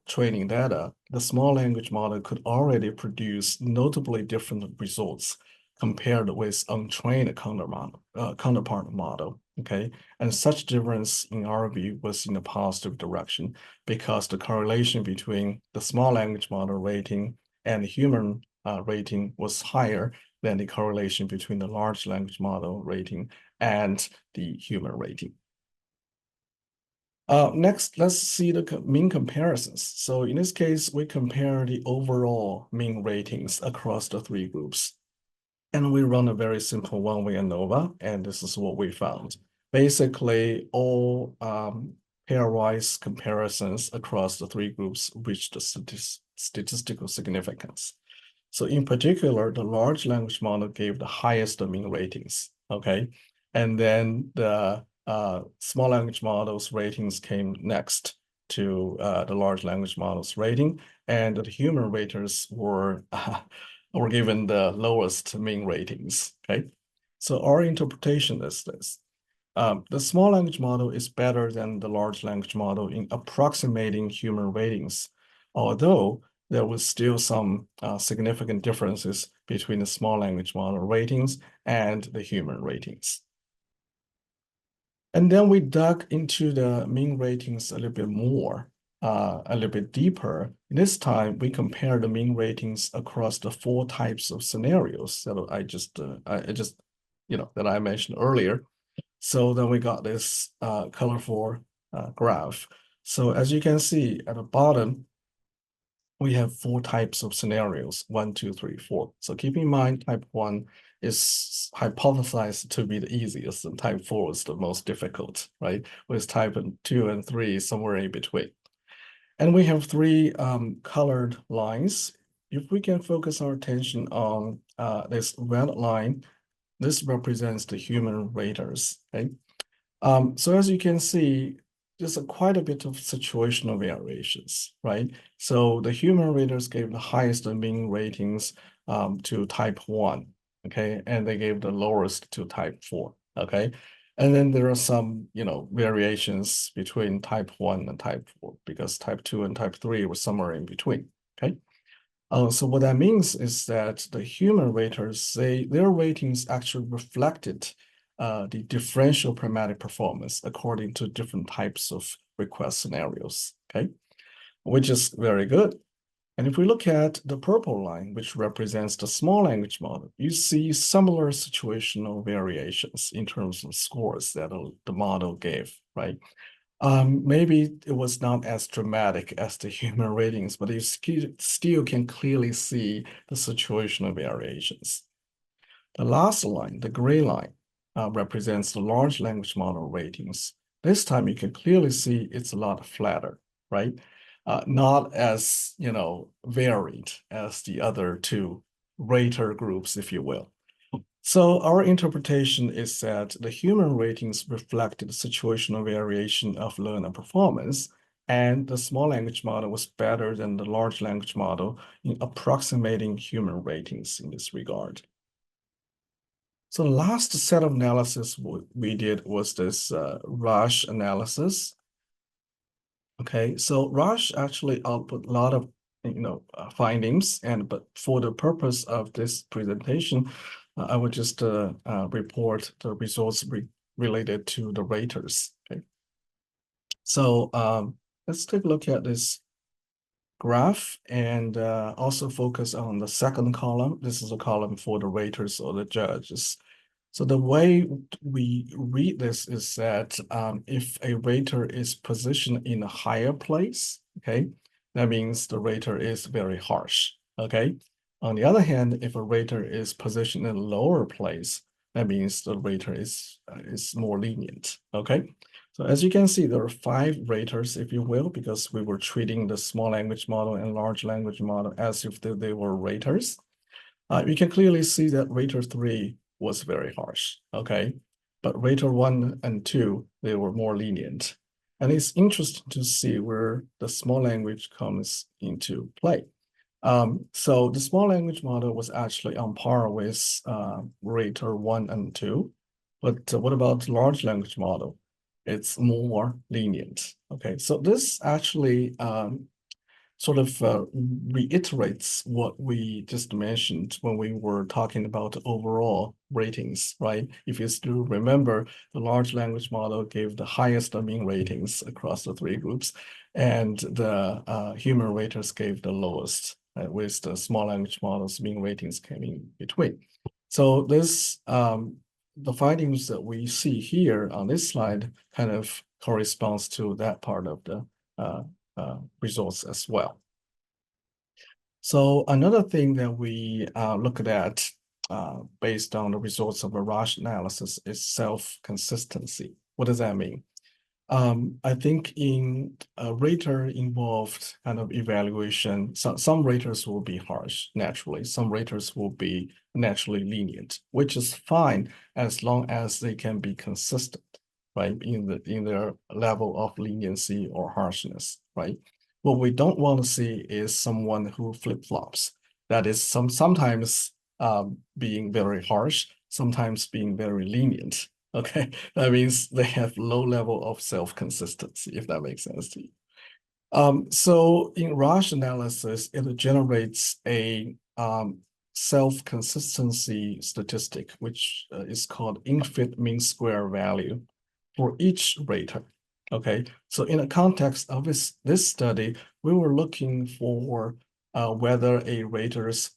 training data, the small language model could already produce notably different results compared with untrained counterpart model, okay? And such difference, in our view, was in a positive direction because the correlation between the small language model rating and the human rating was higher than the correlation between the large language model rating and the human rating. Next, let's see the mean comparisons. So in this case, we compare the overall mean ratings across the 3 groups. And we run a very simple one-way ANOVA, and this is what we found. Basically, all pairwise comparisons across the 3 groups reached the statistical significance. So in particular, the large language model gave the highest mean ratings, okay? And then the small language models ratings came next to the large language models rating, and the human raters were given the lowest mean ratings, okay? So our interpretation is this. The small language model is better than the large language model in approximating human ratings, although there was still some significant differences between the small language model ratings and the human ratings. And then we dug into the mean ratings a little bit more. a little bit deeper. This time, we compare the mean ratings across the 4 types of scenarios that that I mentioned earlier. So then we got this colorful graph. So as you can see at the bottom, we have 4 types of scenarios, 1, 2, 3, 4. So keep in mind, type 1 is hypothesized to be the easiest, and type 4 is the most difficult, right? With type 2 and 3 somewhere in between. And we have 3 colored lines. If we can focus our attention on this red line, this represents the human raters, okay? So as you can see, there's quite a bit of situational variations, right? So the human raters gave the highest mean ratings to type 1, okay? And they gave the lowest to type 4, okay? And then there are some, variations between type 1 and type 4 because type 2 and type 3 were somewhere in between, okay? So what that means is that the human raters, their ratings actually reflected the differential pragmatic performance according to different types of request scenarios, okay? Which is very good. And if we look at the purple line, which represents the small language model, you see similar situational variations in terms of scores that the model gave, right? Maybe it was not as dramatic as the human ratings, but you still can clearly see the situational variations. The last line, the gray line, represents the large language model ratings. This time you can clearly see it's a lot flatter, right? Not as, varied as the other 2 rater groups, if you will. So our interpretation is that the human ratings reflected situational variation of learner performance, and the small language model was better than the large language model in approximating human ratings in this regard. So the last set of analysis we did was this Rush analysis. Okay, so Rush actually output a lot of findings, but for the purpose of this presentation, I would just report the results related to the raters. Okay, so let's take a look at this graph and also focus on the second column. This is a column for the raters or the judges. So the way we read this is that if a rater is positioned in a higher place, okay, that means the rater is very harsh, okay? On the other hand, if a rater is positioned in a lower place, that means the rater is more lenient, okay? So as you can see, there are 5 raters, if you will, because we were treating the small language model and large language model as if they were raters. You can clearly see that rater 3 was very harsh, okay? But rater 1 and 2, they were more lenient. And it's interesting to see where the small language comes into play. So the small language model was actually on par with rater 1 and 2. But what about the large language model? It's more lenient, okay? So this actually sort of reiterates what we just mentioned when we were talking about overall ratings, right? If you still remember, the large language model gave the highest mean ratings across the 3 groups, and the human raters gave the lowest, with the small language models mean ratings came in between. So this, the findings that we see here on this slide kind of corresponds to that part of the results as well. So another thing that we looked at based on the results of a Rush analysis is self-consistency. What does that mean? I think in a rater involved kind of evaluation, some raters will be harsh naturally, some raters will be naturally lenient, which is fine as long as they can be consistent, right, in their level of leniency or harshness, right? What we don't want to see is someone who flip-flops. That is sometimes being very harsh, sometimes being very lenient. Okay, that means they have low level of self-consistency, if that makes sense to you. So in Rush analysis, it generates a self-consistency statistic, which is called infit mean square value for each rater. Okay, so in the context of this study, we were looking for whether a rater's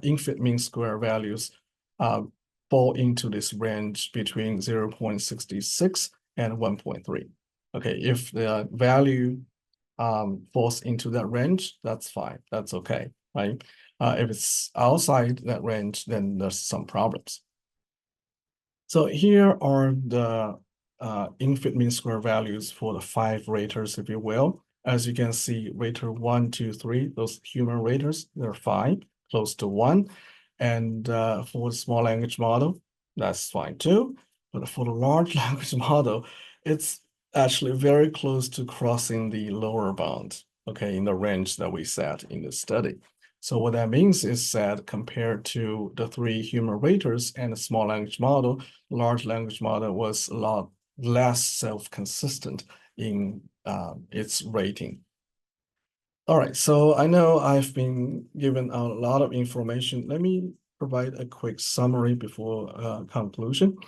infant mean square values fall into this range between 0.66 and 1.3. Okay, if the value falls into that range, that's fine, that's okay, right? If it's outside that range, then there's some problems. So here are the infant mean square values for the 5 raters, if you will. As you can see, rater 1, 2, 3, those human raters, they're 5, close to 1. And for the small language model, that's fine too. But for the large language model, it's actually very close to crossing the lower bound, okay, in the range that we set in the study. So what that means is that compared to the 3 human raters and the small language model, large language model was a lot less self-consistent in its rating. All right, so I know I've been given a lot of information. Let me provide a quick summary before conclusion.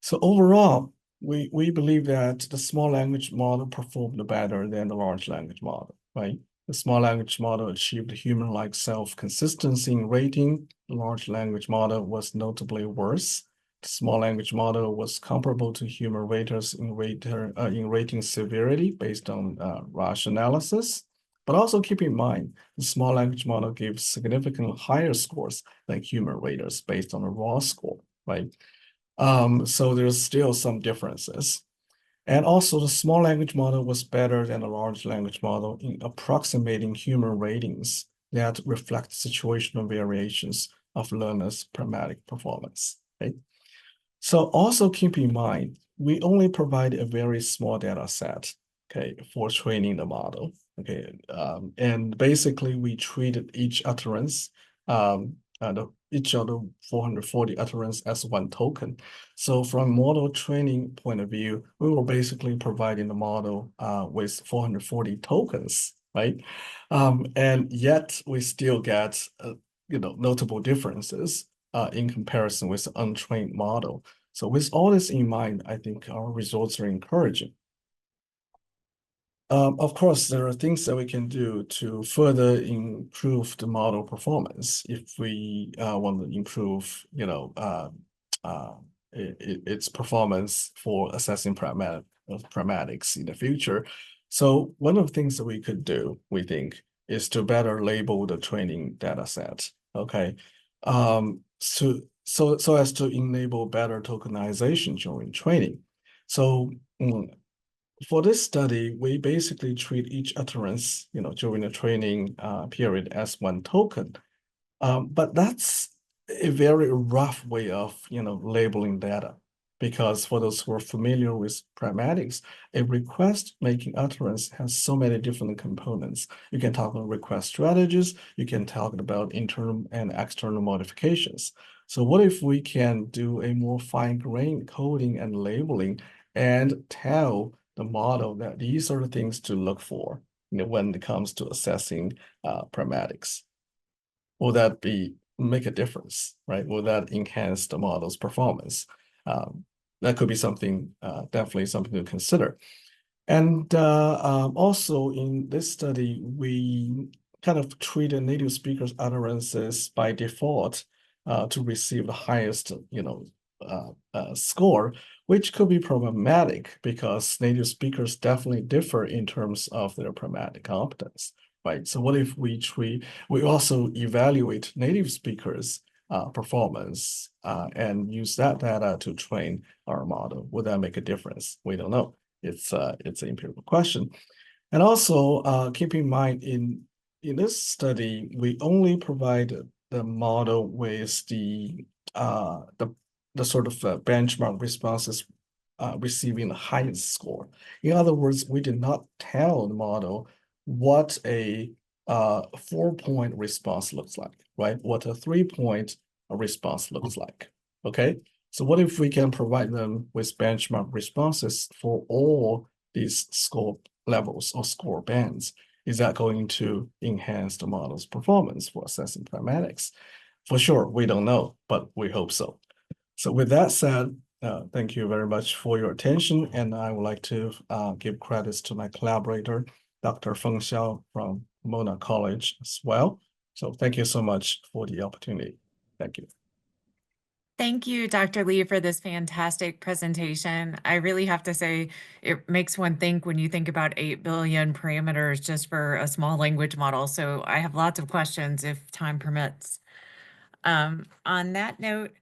So overall, we believe that the small language model performed better than the large language model, right? The small language model achieved human-like self-consistency in rating. The large language model was notably worse. The small language model was comparable to human raters in rating severity based on Rasch analysis. But also keep in mind, the small language model gives significantly higher scores than human raters based on a raw score, right? So there's still some differences. And also the small language model was better than the large language model in approximating human ratings that reflect situational variations of learners' pragmatic performance, right? So also keep in mind, we only provide a very small data set, okay, for training the model, okay? And basically we treated each utterance, each of the 440 utterance as one token. So from model training point of view, we were basically providing the model with 440 tokens, right? And yet we still get notable differences in comparison with the untrained model. So with all this in mind, I think our results are encouraging. Of course, there are things that we can do to further improve the model performance if we want to improve, its performance for assessing pragmatics in the future. So one of the things that we could do, we think, is to better label the training data set. Okay, so as to enable better tokenization during training. So for this study, we basically treat each utterance, during the training period as one token. But that's a very rough way of, labeling data, because for those who are familiar with pragmatics, a request-making utterance has so many different components. You can talk about request strategies, you can talk about internal and external modifications. So what if we can do a more fine-grained coding and labeling and tell the model that these are the things to look for, when it comes to assessing pragmatics? Will that make a difference, right? Will that enhance the model's performance? That could be something, definitely something to consider. And also in this study, we kind of treated native speakers' utterances by default to receive the highest, score, which could be problematic because native speakers definitely differ in terms of their pragmatic competence, right? So what if we also evaluate native speakers' performance and use that data to train our model? Would that make a difference? We don't know. It's an empirical question. And also keep in mind in this study, we only provide the model with the sort of benchmark responses receiving the highest score. In other words, we did not tell the model what a 4-point response looks like, right? What a 3-point response looks like, okay? So what if we can provide them with benchmark responses for all these score levels or score bands? Is that going to enhance the model's performance for assessing pragmatics? For sure, we don't know, but we hope so. So with that said, Thank you very much for your attention, and I would like to give credits to my collaborator, Dr. Feng Xiao from Mona College as well. So thank you so much for the opportunity. Thank you. Thank you, Dr. Lee, for this fantastic presentation. I really have to say, it makes one think when you think about 8 billion parameters just for a small language model. So I have lots of questions if time permits. On that note,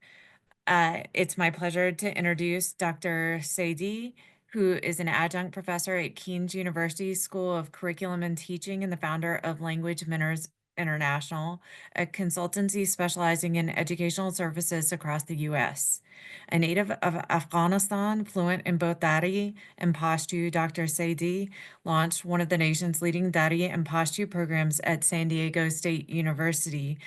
it's my pleasure to introduce Dr. Saydee, who is an adjunct professor at Queen's University School of Curriculum and Teaching and the founder of Language Mentors International, a consultancy specializing in educational services across the U.S. A native of Afghanistan, fluent in both Dari and Pashto, Dr. Saydee launched one of the nation's leading Dari and Pashto programs at San Diego State University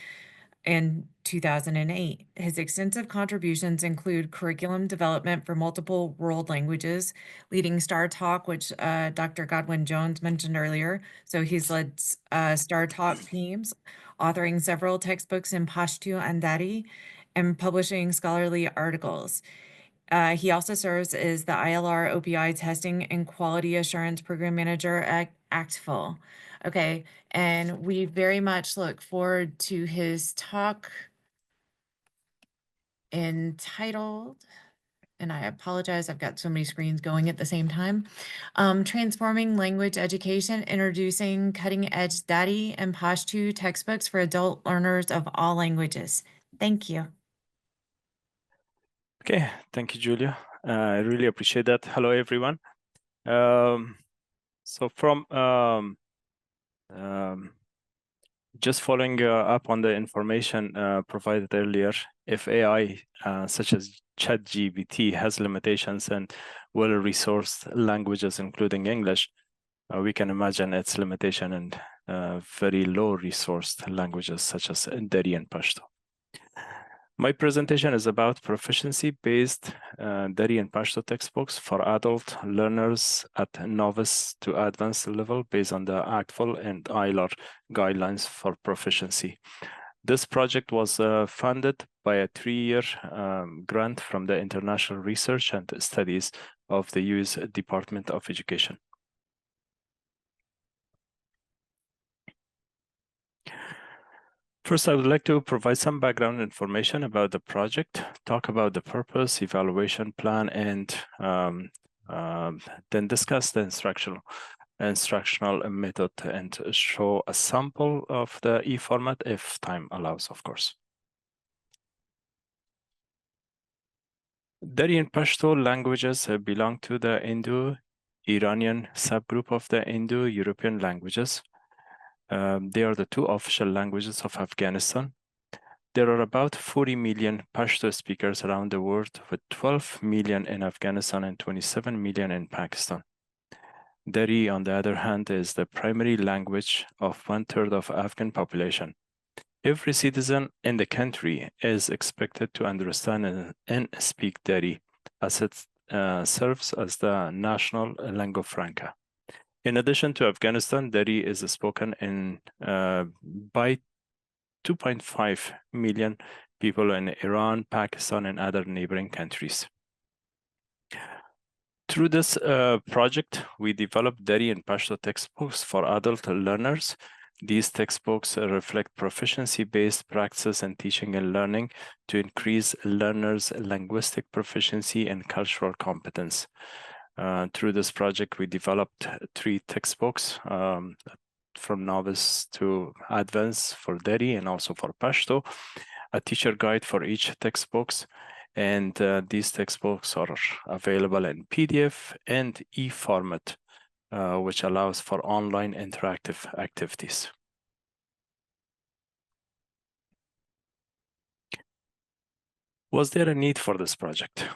in 2008. His extensive contributions include curriculum development for multiple world languages, leading Star Talk, which Dr. Godwin-Jones mentioned earlier. So he's led Star Talk teams, authoring several textbooks in Pashto and Dari, and publishing scholarly articles. He also serves as the ILR OPI Testing and Quality Assurance Program Manager at 𝘏𝘲𝘓𝘏. Okay, and we very much look forward to his talk entitled, and I apologize, I've got so many screens going at the same time, Transforming Language Education, Introducing Cutting-Edge Dari and Pashto Textbooks for Adult Learners of All Languages. Thank you. Okay, thank you, Julia. I really appreciate that. Hello, everyone. So from just following up on the information provided earlier, if AI such as ChatGPT has limitations and well-resourced languages, including English, we can imagine its limitation in very low-resourced languages such as Dari and Pashto. My presentation is about proficiency-based Dari and Pashto textbooks for adult learners at novice to advanced level based on the ACTFL and ILR guidelines for proficiency. This project was funded by a 3-year grant from the International Research and Studies of the U.S. Department of Education. First, I would like to provide some background information about the project, talk about the purpose, evaluation plan, and then discuss the instructional method and show a sample of the e-format if time allows, of course. Dari and Pashto languages belong to the Indo-Iranian subgroup of the Indo-European languages. They are the 2 official languages of Afghanistan. There are about 40 million Pashto speakers around the world, with 12 million in Afghanistan and 27 million in Pakistan. Dari, on the other hand, is the primary language of 1/3 of Afghan population. Every citizen in the country is expected to understand and speak Dari, as it serves as the national lingua franca. In addition to Afghanistan, Dari is spoken in by 2.5 million people in Iran, Pakistan, and other neighboring countries. Through this project, we developed Dari and Pashto textbooks for adult learners. These textbooks reflect proficiency-based practices in teaching and learning to increase learners' linguistic proficiency and cultural competence. Through this project, we developed 3 textbooks from novice to advanced for Dari and also for Pashto, a teacher guide for each textbooks, and these textbooks are available in PDF and e-format, which allows for online interactive activities. Was there a need for this project?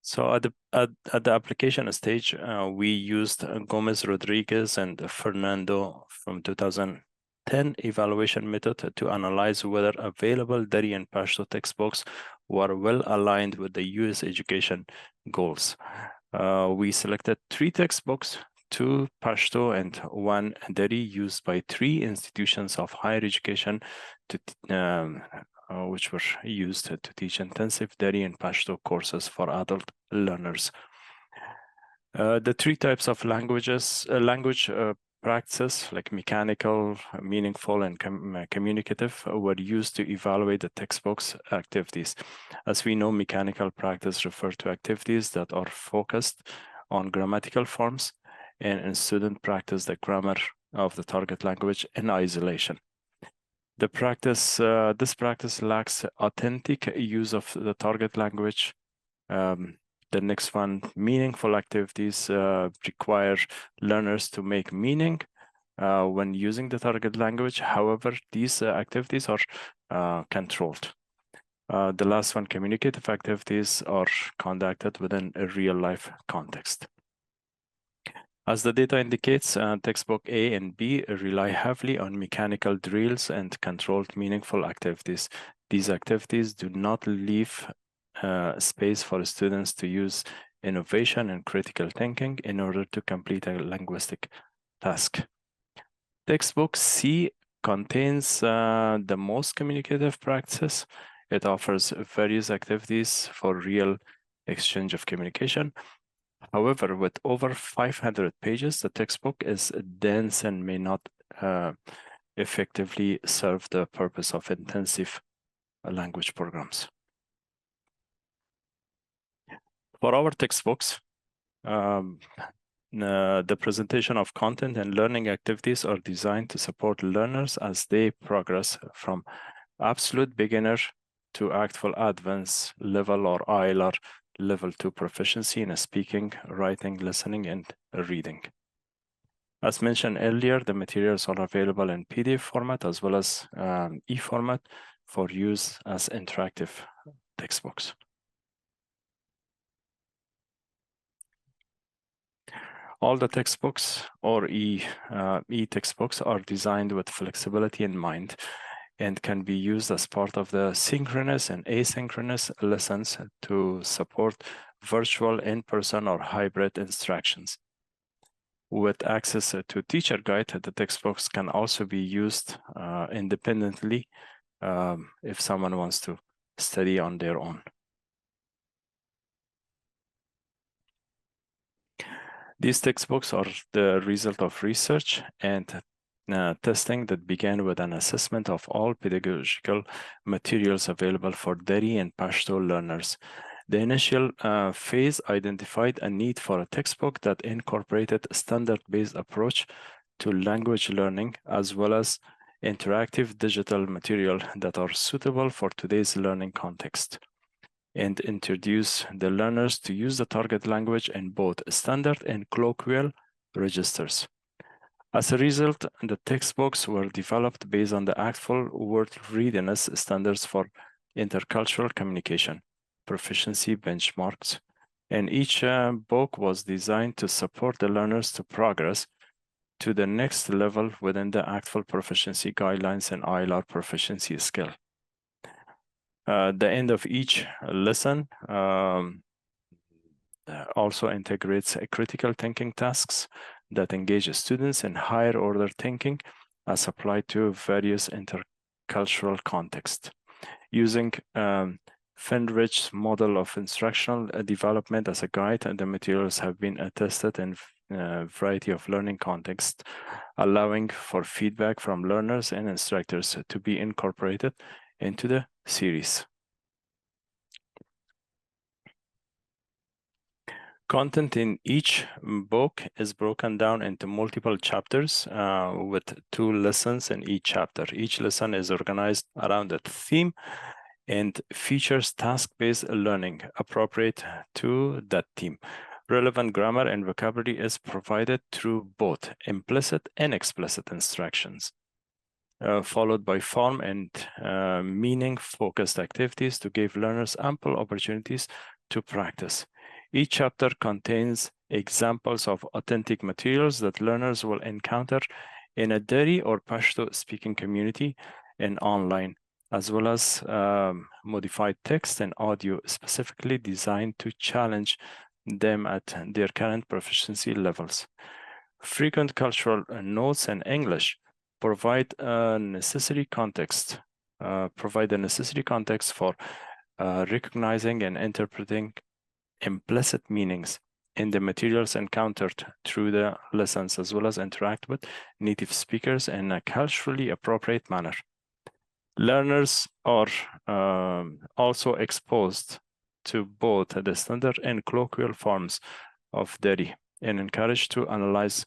So at the application stage, we used Gomez Rodriguez and Fernando from 2010 evaluation method to analyze whether available Dari and Pashto textbooks were well aligned with the U.S. education goals. We selected 3 textbooks, 2 Pashto and 1 Dari, used by 3 institutions of higher education to which were used to teach intensive Dari and Pashto courses for adult learners. The three types of language practices, like mechanical, meaningful, and communicative, were used to evaluate the textbook's activities. As we know, mechanical practice refer to activities that are focused on grammatical forms, and in student practice the grammar of the target language in isolation. This practice lacks authentic use of the target language. The next one, meaningful activities require learners to make meaning when using the target language. However, these activities are controlled. The last one, communicative activities, are conducted within a real-life context. As the data indicates, textbook A and B rely heavily on mechanical drills and controlled meaningful activities. These activities do not leave space for students to use innovation and critical thinking in order to complete a linguistic task. Textbook C contains the most communicative practices. It offers various activities for real exchange of communication. However, with over 500 pages, the textbook is dense and may not effectively serve the purpose of intensive language programs. For our textbooks, the presentation of content and learning activities are designed to support learners as they progress from absolute beginner to actual advanced level or ILR level 2 proficiency in speaking, writing, listening, and reading. As mentioned earlier, the materials are available in PDF format as well as e-format for use as interactive textbooks. All the textbooks or e-textbooks are designed with flexibility in mind and can be used as part of the synchronous and asynchronous lessons to support virtual, in-person, or hybrid instructions. With access to teacher guide, the textbooks can also be used independently if someone wants to study on their own. These textbooks are the result of research and testing that began with an assessment of all pedagogical materials available for Dari and Pashto learners. The initial phase identified a need for a textbook that incorporated a standard-based approach to language learning, as well as interactive digital material that are suitable for today's learning context, and introduce the learners to use the target language in both standard and colloquial registers. As a result, the textbooks were developed based on the actual word readiness standards for intercultural communication, proficiency benchmarks, and each book was designed to support the learners to progress to the next level within the actual proficiency guidelines and ILR proficiency scale. The end of each lesson also integrates critical thinking tasks that engage students in higher order thinking as applied to various intercultural contexts. Using Fenrich's model of instructional development as a guide, and the materials have been tested in a variety of learning contexts, allowing for feedback from learners and instructors to be incorporated into the series. Content in each book is broken down into multiple chapters with 2 lessons in each chapter. Each lesson is organized around a theme and features task-based learning appropriate to that theme. Relevant grammar and vocabulary is provided through both implicit and explicit instructions, followed by form and meaning-focused activities to give learners ample opportunities to practice. Each chapter contains examples of authentic materials that learners will encounter in a Dari or Pashto speaking community and online, as well as modified text and audio specifically designed to challenge them at their current proficiency levels. Frequent cultural notes in English provide a necessary context provide the necessary context for recognizing and interpreting implicit meanings in the materials encountered through the lessons, as well as interact with native speakers in a culturally appropriate manner. Learners are also exposed to both the standard and colloquial forms of Dari and encouraged to analyze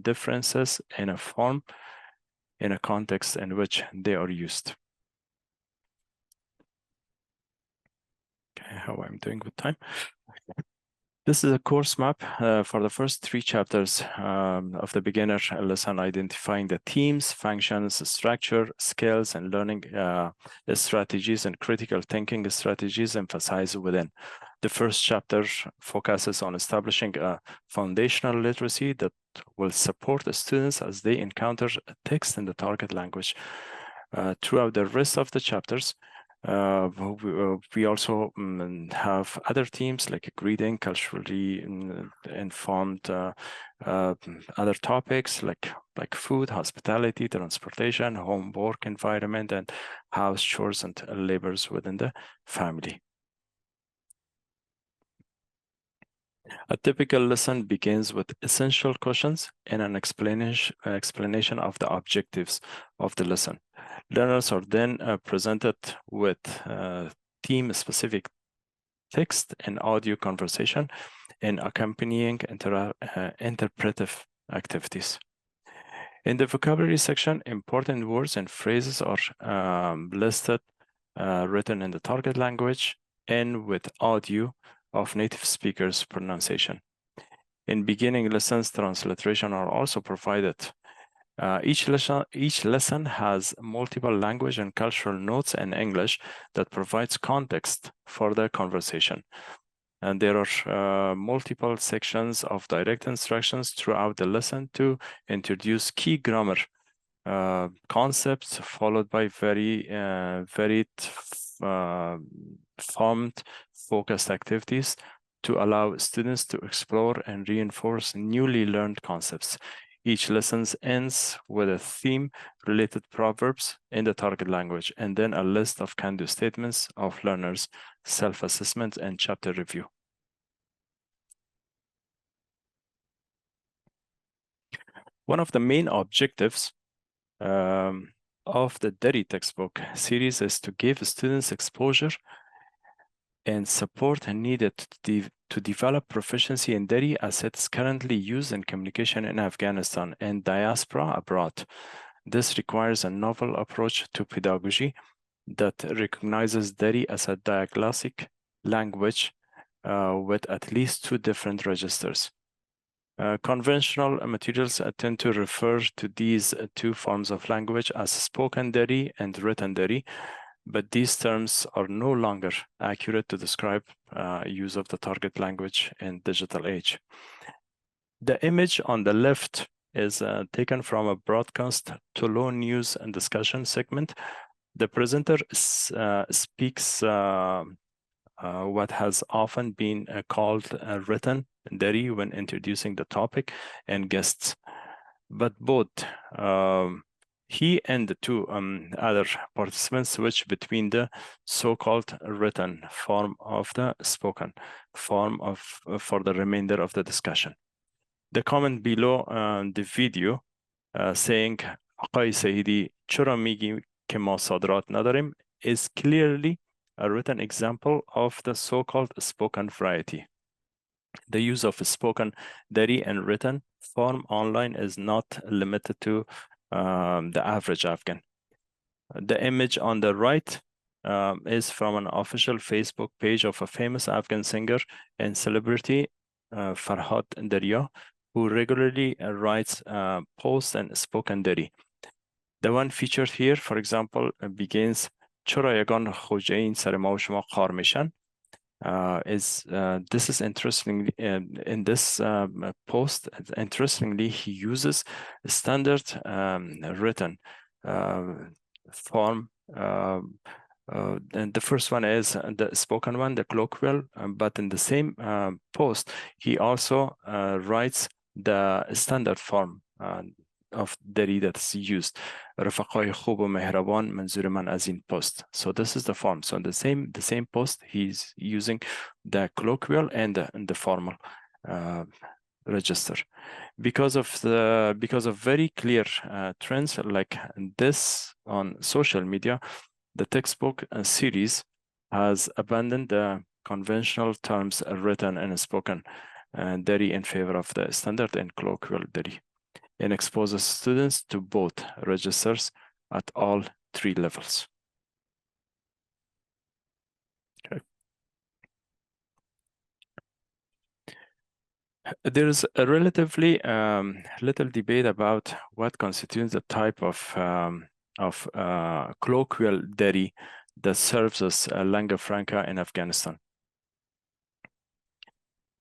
differences in a form in a context in which they are used. Okay, how I'm doing with time? This is a course map for the first 3 chapters of the beginner lesson, identifying the themes, functions, structure, skills, and learning strategies and critical thinking strategies emphasized within. The first chapter focuses on establishing a foundational literacy that will support the students as they encounter a text in the target language. Throughout the rest of the chapters, we also have other themes like reading, culturally informed, other topics like food, hospitality, transportation, home, work environment, and house chores and labors within the family. A typical lesson begins with essential questions and an explanation of the objectives of the lesson. Learners are then presented with theme-specific text and audio conversation and accompanying interpretive activities. In the vocabulary section, important words and phrases are listed, written in the target language and with audio of native speakers' pronunciation. In beginning lessons, transliteration are also provided. Each lesson has multiple language and cultural notes in English that provides context for the conversation. And there are multiple sections of direct instructions throughout the lesson to introduce key grammar concepts, followed by varied formed focused activities to allow students to explore and reinforce newly learned concepts. Each lesson ends with a theme-related proverbs in the target language, and then a list of can-do statements of learners, self-assessment, and chapter review. One of the main objectives of the Dari textbook series is to give students exposure and support needed to develop proficiency in Dari as it's currently used in communication in Afghanistan and diaspora abroad. This requires a novel approach to pedagogy that recognizes Dari as a diagnostic language with at least 2 different registers. Conventional materials tend to refer to these 2 forms of language as spoken Dari and written Dari, but these terms are no longer accurate to describe use of the target language in digital age. The image on the left is taken from a broadcast Tolo news and discussion segment. The presenter speaks what has often been called written Dari when introducing the topic and guests, but both he and the 2 other participants switch between the so-called written form of the spoken form for the remainder of the discussion. The comment below the video saying "آقای سیدی چرا میگی که ما صادرات نداریم" is clearly a written example of the so-called spoken variety. The use of spoken Dari and written form online is not limited to the average Afghan. The image on the right is from an official Facebook page of a famous Afghan singer and celebrity, Farhad Darya, who regularly writes posts and spoken Dari. The one featured here, for example, begins چرا یگان خوجه این سر ما و شما قار میشن. This is interesting. In this post, interestingly, he uses a standard written form. And the first one is the spoken one, the colloquial, but in the same post, he also writes the standard form, دری that's used. رفقای خوب و مهربان منظور من از این post. So this is the form. So the same post he's using the colloquial and the formal register. Because of very clear trends like this on social media, the textbook series has abandoned the conventional terms written and spoken Dari in favor of the standard and colloquial Dari, and exposes students to both registers at all 3 levels. Okay. There is a relatively little debate about what constitutes the type of colloquial Dari that serves as a lingua franca in Afghanistan,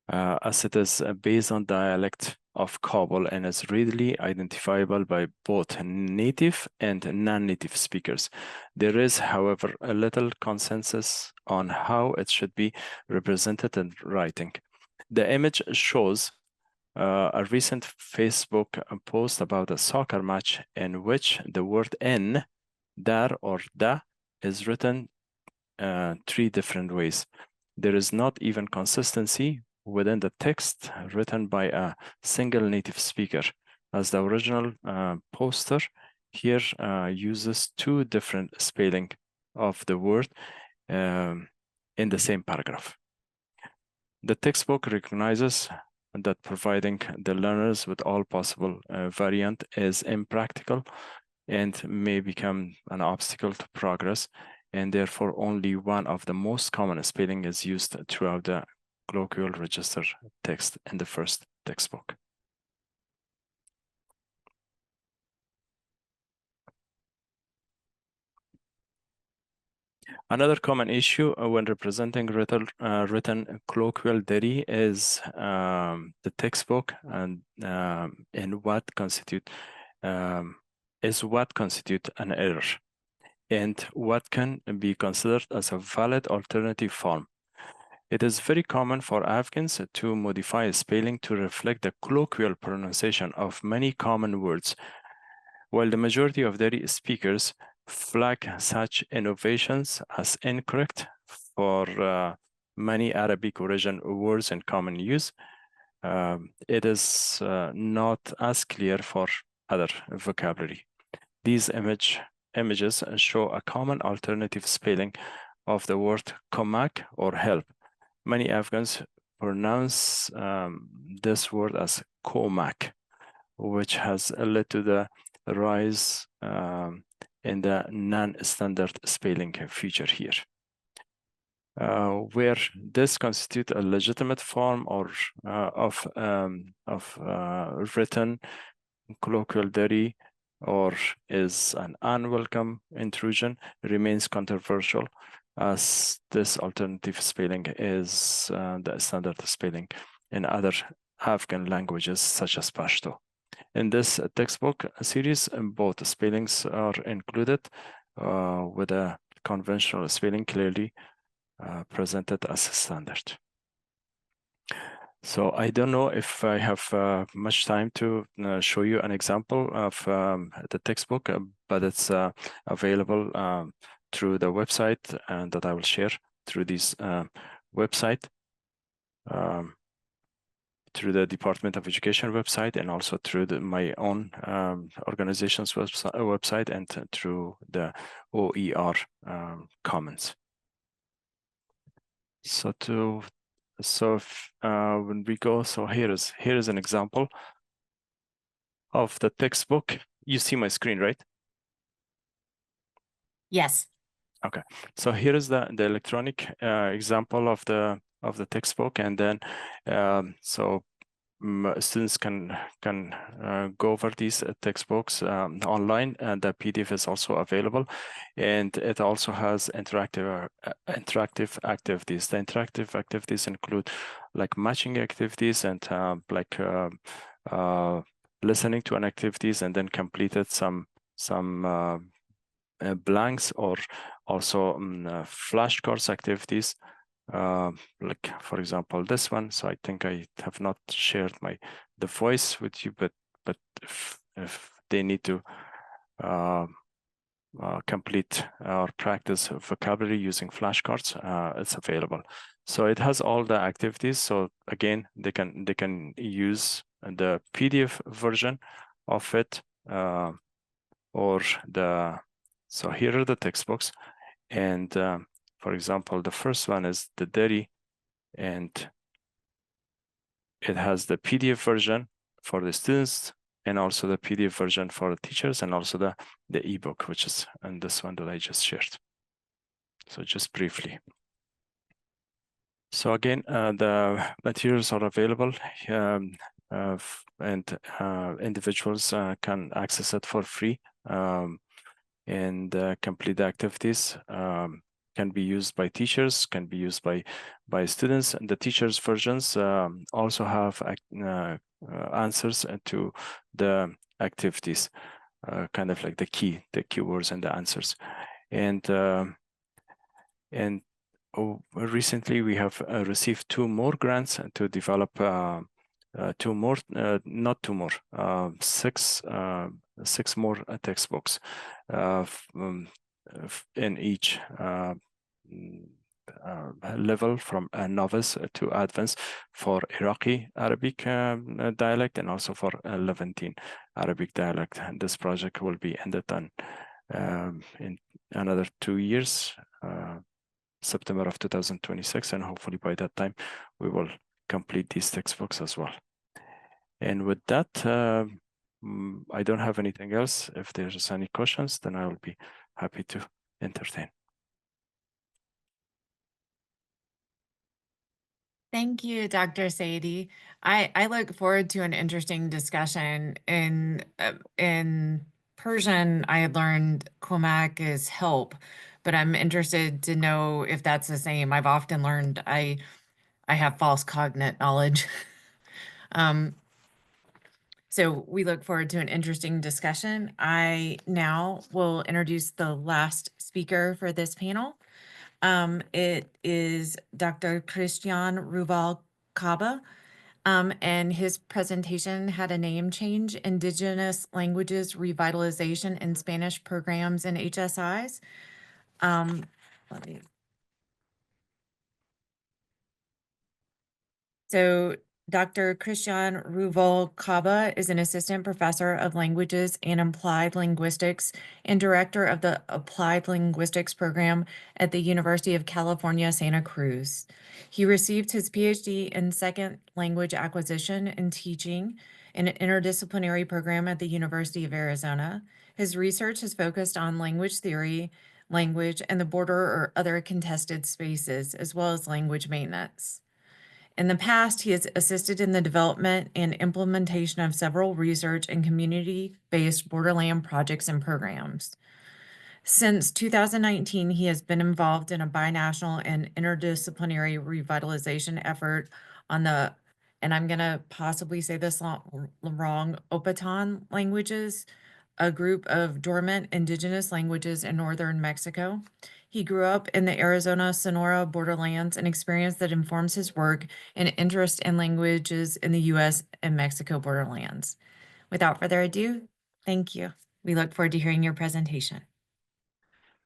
as it is based on dialect of Kabul and is readily identifiable by both native and non-native speakers. There is, however, a little consensus on how it should be represented in writing. The image shows a recent Facebook post about a soccer match in which the word in, dar or da, is written 3 different ways. There is not even consistency within the text written by a single native speaker, as the original poster here uses 2 different spelling of the word in the same paragraph. The textbook recognizes that providing the learners with all possible variant is impractical and may become an obstacle to progress, and therefore only one of the most common spelling is used throughout the colloquial register text in the first textbook. Another common issue when representing written colloquial Dari is the textbook and what constitute an error and what can be considered as a valid alternative form. It is very common for Afghans to modify spelling to reflect the colloquial pronunciation of many common words, while the majority of Dari speakers flag such innovations as incorrect for many Arabic origin words in common use. It is not as clear for other vocabulary. These images show a common alternative spelling of the word komak or help. Many Afghans pronounce this word as komak, which has led to the rise in the non-standard spelling feature here, where this constitutes a legitimate form or of written colloquial Dari or is an unwelcome intrusion remains controversial, as this alternative spelling is the standard spelling in other Afghan languages such as Pashto. In this textbook series, both spellings are included with a conventional spelling clearly presented as standard. So I don't know if I have much time to show you an example of the textbook, but it's available through the website and that I will share through this website. Through the Department of Education website and also through my own organization's website and through the OER Commons. When we go, so here is an example of the textbook. You see my screen, right? Yes. Okay. So here is the electronic example of the textbook, and then students can go over these textbooks online, and the PDF is also available, and it also has interactive activities. The interactive activities include like matching activities and like listening to an activities and then completed some blanks, or also flashcards activities. Like for example this one. So I think I have not shared the voice with you, but they need to complete or practice vocabulary using flashcards, it's available. So it has all the activities. So again, they can use the PDF version of it, or so here are the textbooks. And for example, the first one is the Dari, and it has the PDF version for the students, and also the PDF version for the teachers, and also the ebook, which is and this one that I just shared. So just briefly. So again, the materials are available, and individuals can access it for free, and complete the activities. Can be used by teachers, can be used by students. And the teachers' versions also have answers to the activities, kind of like the keywords and the answers. And recently we have received 2 more grants to develop 2 more, not 2 more, 6 more textbooks in each level, from novice to advanced, for Iraqi Arabic dialect, and also for Levantine Arabic dialect. And this project will be ended on in another 2 years, September of 2026, and hopefully by that time we will complete these textbooks as well. And with that, I don't have anything else. If there's any questions, then I will be happy to entertain. Thank you, Dr. Saydee. I look forward to an interesting discussion. In Persian, I had learned 𝘏𝘓𝘢 is help, but I'm interested to know if that's the same. I've often learned I have false cognate knowledge. So we look forward to an interesting discussion. I now will introduce the last speaker for this panel. It is Dr. Christian Ruvalcaba, and his presentation had a name change: Indigenous Languages Revitalization in Spanish Programs and HSIs. So Dr. Christian Ruvalcaba is an assistant professor of languages and applied linguistics and director of the Applied Linguistics program at the University of California, Santa Cruz. He received his PhD in second language acquisition and teaching in an interdisciplinary program at the University of Arizona. His research has focused on language theory, language, and the border or other contested spaces, as well as language maintenance. In the past, he has assisted in the development and implementation of several research and community-based borderland projects and programs. Since 2019, he has been involved in a binational and interdisciplinary revitalization effort on the, and I'm going to possibly say this wrong, Opetan languages, a group of dormant indigenous languages in northern Mexico. He grew up in the Arizona-Sonora borderlands, an experience that informs his work and interest in languages in the U.S. and Mexico borderlands. Without further ado, thank you. We look forward to hearing your presentation.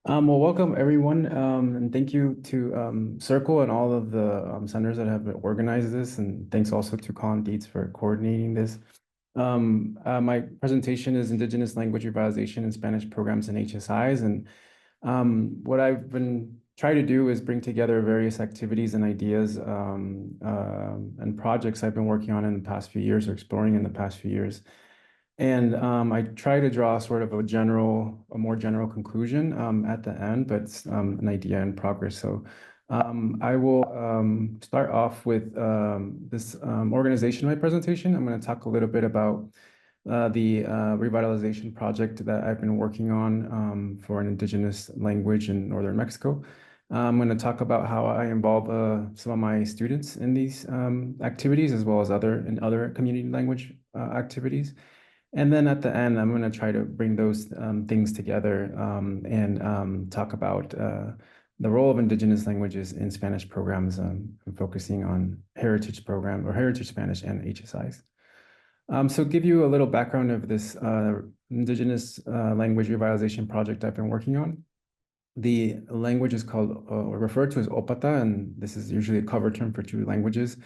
Well, welcome everyone, and thank you to Circle and all of the centers that have organized this, and thanks also to Colin Dietz for coordinating this. My presentation is Indigenous Language Revitalization in Spanish Programs and HSIs, and what I've been trying to do is bring together various activities and ideas and projects I've been working on in the past few years, or exploring in the past few years. And I try to draw sort of a more general conclusion at the end, but an idea in progress. So I will start off with this organization of my presentation. I'm going to talk a little bit about the revitalization project that I've been working on for an indigenous language in northern Mexico. I'm going to talk about how I involve some of my students in these activities, as well as other community language activities. And then at the end, I'm going to try to bring those things together and talk about the role of indigenous languages in Spanish programs, focusing on heritage program or heritage Spanish and HSIs. So give you a little background of this Indigenous language revitalization project I've been working on. The language is called, or referred to as 𝘏𝘓𝘓, and this is usually a cover term for two languages,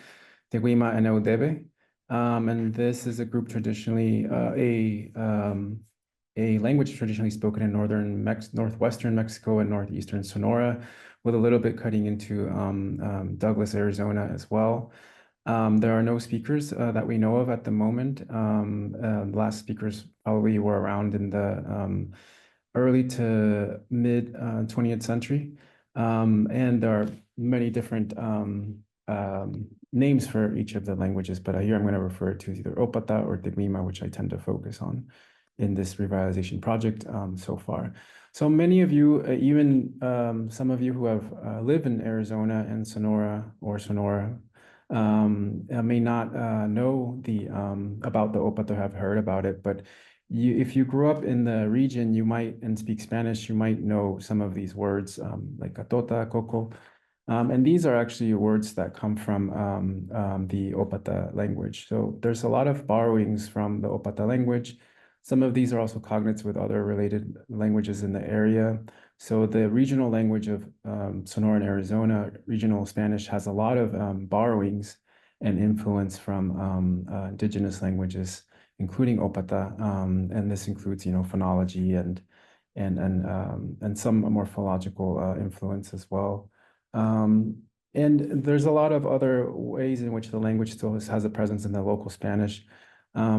𝘏𝘓𝘢𝘓𝘓 and 𝘏𝘪𝘏𝑒. And this is a group traditionally, a language traditionally spoken in northwestern Mexico and northeastern Sonora, with a little bit cutting into Douglas, Arizona as well. There are no speakers that we know of at the moment. The last speakers probably were around in the early to mid 20th century. And there are many different names for each of the languages, but here I'm going to refer to either 𝘏𝘓𝘓 or 𝘏𝘓𝘢𝘓𝘓, which I tend to focus on in this revitalization project so far. So many of you, even some of you who have lived in Arizona and Sonora or Sonora, may not know about the 𝘏𝘓𝘓, have heard about it, but if you grew up in the region, you might, and speak Spanish, you might know some of these words like atota, coco. And these are actually words that come from the 𝘏𝘓𝘓 language. So there's a lot of borrowings from the 𝘏𝘓𝘓 language. Some of these are also cognates with other related languages in the area. So the regional language of Sonora and Arizona, regional Spanish, has a lot of borrowings and influence from indigenous languages, including 𝘏𝘓𝘓, and this includes, phonology and some morphological influence as well. And there's a lot of other ways in which the language still has a presence in the local Spanish.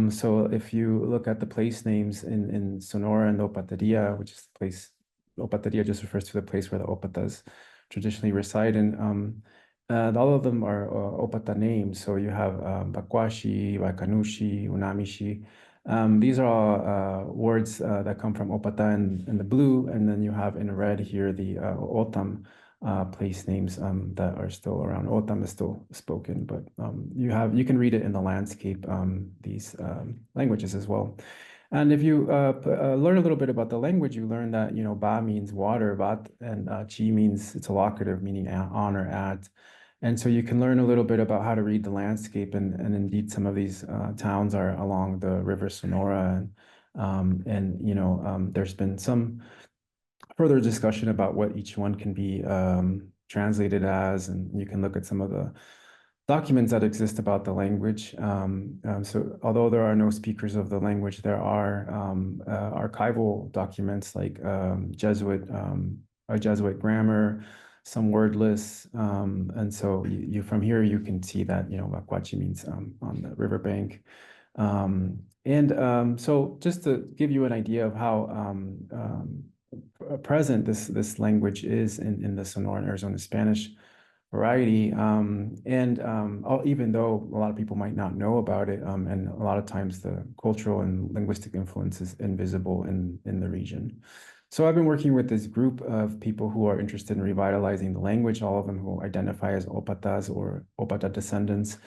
So if you look at the place names in Sonora and 𝘏𝘓𝘓𝑒ría, which is the place, 𝘏𝘓𝘓𝑒ría just refers to the place where the 𝘏𝘓𝘓s traditionally reside in. All of them are 𝘏𝘓𝘓 names. So you have Bakwashi, Wakanushi, Unamishi. These are all words that come from 𝘏𝘓𝘓 in the blue, and then you have in red here the ōtam place names that are still around. ōtam is still spoken, but you can read it in the landscape, these languages as well. And if you learn a little bit about the language, you learn that ba means water, bat, and chi means, it's a locative, meaning on or at. And so you can learn a little bit about how to read the landscape, and indeed some of these towns are along the River Sonora, and there's been some further discussion about what each one can be translated as, and you can look at some of the documents that exist about the language. So although there are no speakers of the language, there are archival documents like a Jesuit grammar, some word lists, and so you from here you can see that Bakwachi means on the riverbank. So just to give you an idea of how present this language is in the Sonora and Arizona Spanish variety, even though a lot of people might not know about it, and a lot of times the cultural and linguistic influence is invisible in the region. So I've been working with this group of people who are interested in revitalizing the language, all of them who identify as 𝘏𝘓𝘓s or 𝘏𝘓𝘓 descendants.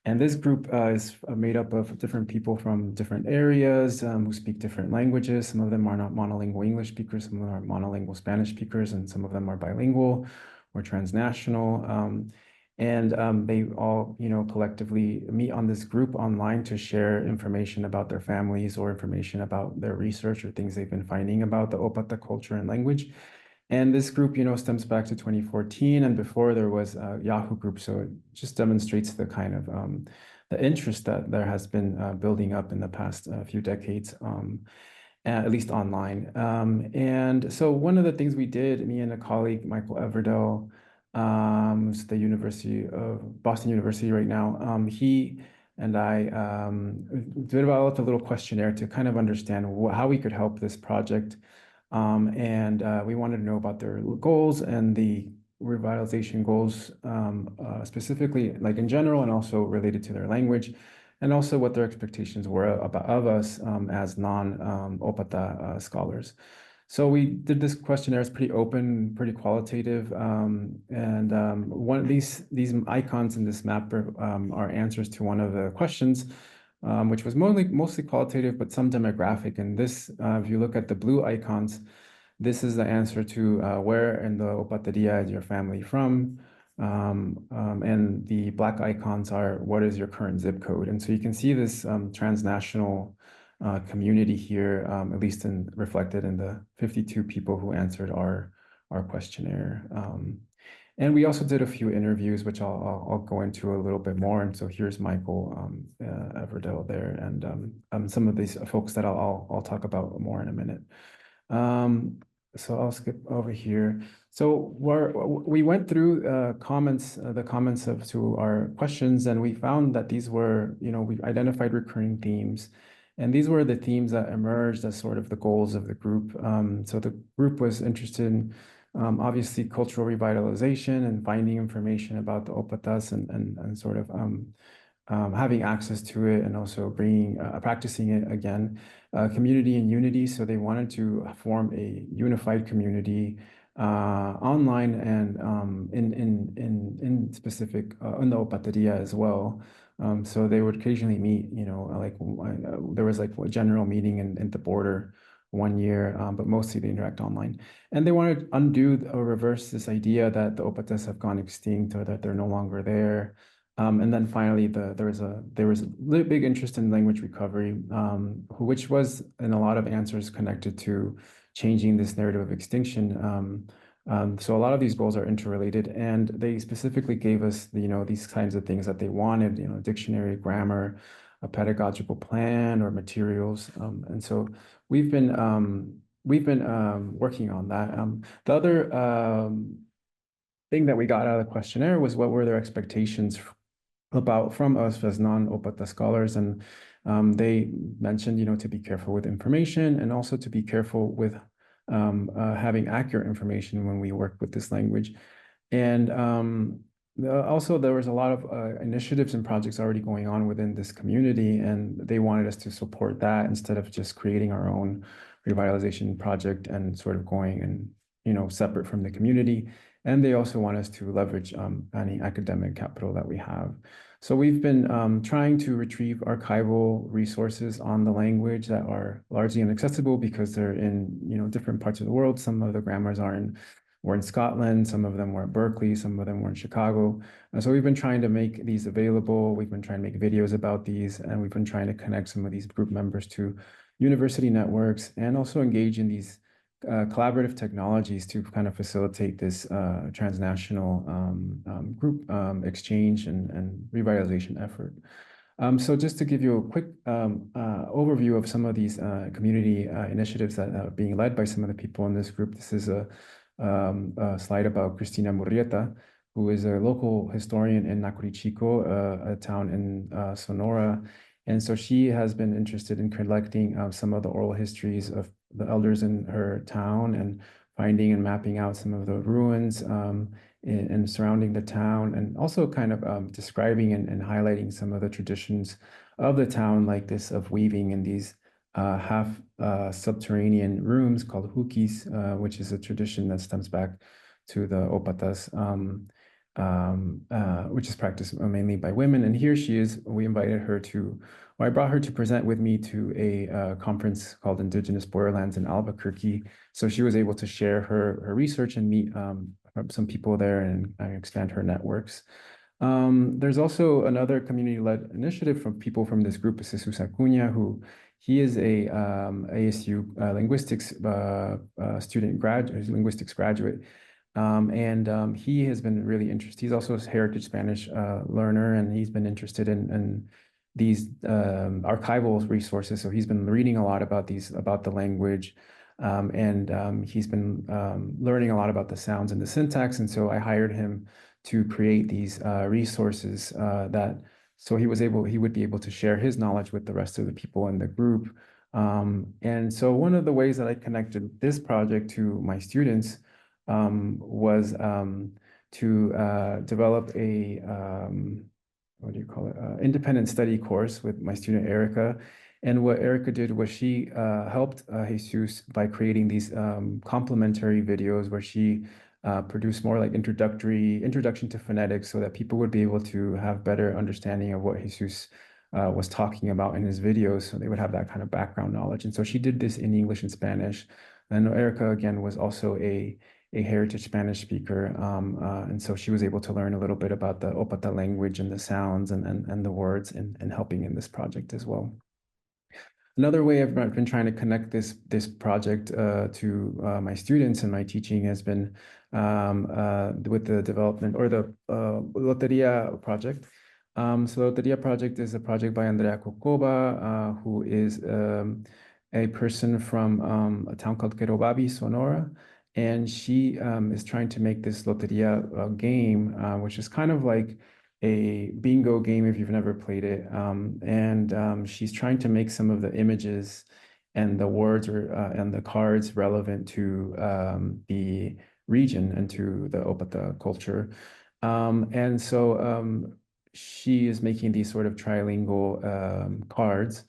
And this group is made up of different people from different areas who speak different languages. Some of them are not monolingual English speakers, some of them are monolingual Spanish speakers, and some of them are bilingual or transnational. They all, collectively meet on this group online to share information about their families or information about their research or things they've been finding about the 𝘏𝘓𝘓 culture and language. And this group, stems back to 2014, and before there was a Yahoo group. So it just demonstrates the kind of the interest that there has been building up in the past few decades, at least online. And so one of the things we did, me and a colleague, Michael Everdell, who's at the Boston University right now, he and I developed a little questionnaire to kind of understand how we could help this project. We wanted to know about their goals and the revitalization goals, specifically, like in general, and also related to their language, and also what their expectations were of us as non-𝘏𝘓𝘓 scholars. So we did this questionnaire. It's pretty open, pretty qualitative, one of these icons in this map are answers to one of the questions, which was mostly qualitative, but some demographic. And this, if you look at the blue icons, this is the answer to where in the 𝘏𝘓𝘓𝘓 is your family from. And the black icons are what is your current zip code. And so you can see this transnational community here, at least reflected in the 52 people who answered our questionnaire. And we also did a few interviews, which I'll go into a little bit more. And so here's Michael 𝘏𝘓𝘓𝘏 there, and some of these folks that I'll talk about more in a minute. So I'll skip over here. So we went through the comments to our questions, and we found that these were, we identified recurring themes. And these were the themes that emerged as sort of the goals of the group. So the group was interested in obviously cultural revitalization and finding information about the 𝘏𝘏𝘓 and sort of having access to it, and also practicing it again. Community and unity. So they wanted to form a unified community online and in specific in the 𝘏𝑝𝑡ería as well. So they would occasionally meet, there was like a general meeting in the border one year, but mostly they interact online. And they wanted to undo or reverse this idea that the 𝘏𝑝𝑡eras have gone extinct or that they're no longer there. And then finally, there was a big interest in language recovery, which was in a lot of answers connected to changing this narrative of extinction. So a lot of these goals are interrelated, and they specifically gave us these kinds of things that they wanted, dictionary, grammar, a pedagogical plan, or materials. And so we've been working on that. The other thing that we got out of the questionnaire was what were their expectations from us as non-𝘏𝑝𝑡ería scholars, and they mentioned, to be careful with information, and also to be careful with having accurate information when we work with this language. And also there was a lot of initiatives and projects already going on within this community, and they wanted us to support that instead of just creating our own revitalization project and sort of going and separate from the community. And they also want us to leverage any academic capital that we have. So we've been trying to retrieve archival resources on the language that are largely inaccessible because they're in different parts of the world. Some of the grammars were in Scotland, some of them were at Berkeley, some of them were in Chicago. And so we've been trying to make these available. We've been trying to make videos about these, and we've been trying to connect some of these group members to university networks, and also engage in these collaborative technologies to kind of facilitate this transnational group exchange and revitalization effort. So just to give you a quick overview of some of these community initiatives that are being led by some of the people in this group. This is a slide about Cristina Murrieta, who is a local historian in Nacurichico, a town in Sonora. And so she has been interested in collecting some of the oral histories of the elders in her town, and finding and mapping out some of the ruins and surrounding the town, and also kind of describing and highlighting some of the traditions of the town, like this of weaving in these half subterranean rooms called 𝘏𝑢quis, which is a tradition that stems back to the 𝘏𝑝𝑡eras, which is practiced mainly by women. And here she is. We invited her I brought her to present with me to a conference called Indigenous Borderlands in Albuquerque. So she was able to share her research and meet some people there and expand her networks. There's also another community-led initiative from people from this group, 𝘠𝑒sus Acuña, who he is a ASU linguistics linguistics graduate. And he has been really interested. He's also a heritage Spanish learner, and he's been interested in these archival resources. So he's been reading a lot about the language, and he's been learning a lot about the sounds and the syntax. And so I hired him to create these resources so he would be able to share his knowledge with the rest of the people in the group. And so one of the ways that I connected this project to my students was to develop a independent study course with my student Erica. And what Erica did was she helped Jesus by creating these complementary videos where she produced more like introduction to phonetics, so that people would be able to have better understanding of what Jesus was talking about in his videos, so they would have that kind of background knowledge. And so she did this in English and Spanish. And Erica, again, was also a a heritage Spanish speaker. And so she was able to learn a little bit about the 𝘏𝘚 language and the sounds and the words and helping in this project as well. Another way I've been trying to connect this project to my students and my teaching has been with the development or the 𝘏𝘪𝘴 project. So the 𝘏𝘪𝘴 project is a project by 𝘏𝑪𝑒�ا, who is a person from a town called 𝘏𝘪𝘴𝘍𝑐𝑎𝑏𝑖, Sonora. And she is trying to make this 𝘏𝘪𝘴 game, which is kind of like a bingo game if you've never played it. She's trying to make some of the images and the words and the cards relevant to the region and to the 𝘏𝘚 culture. She is making these sort of trilingual cards.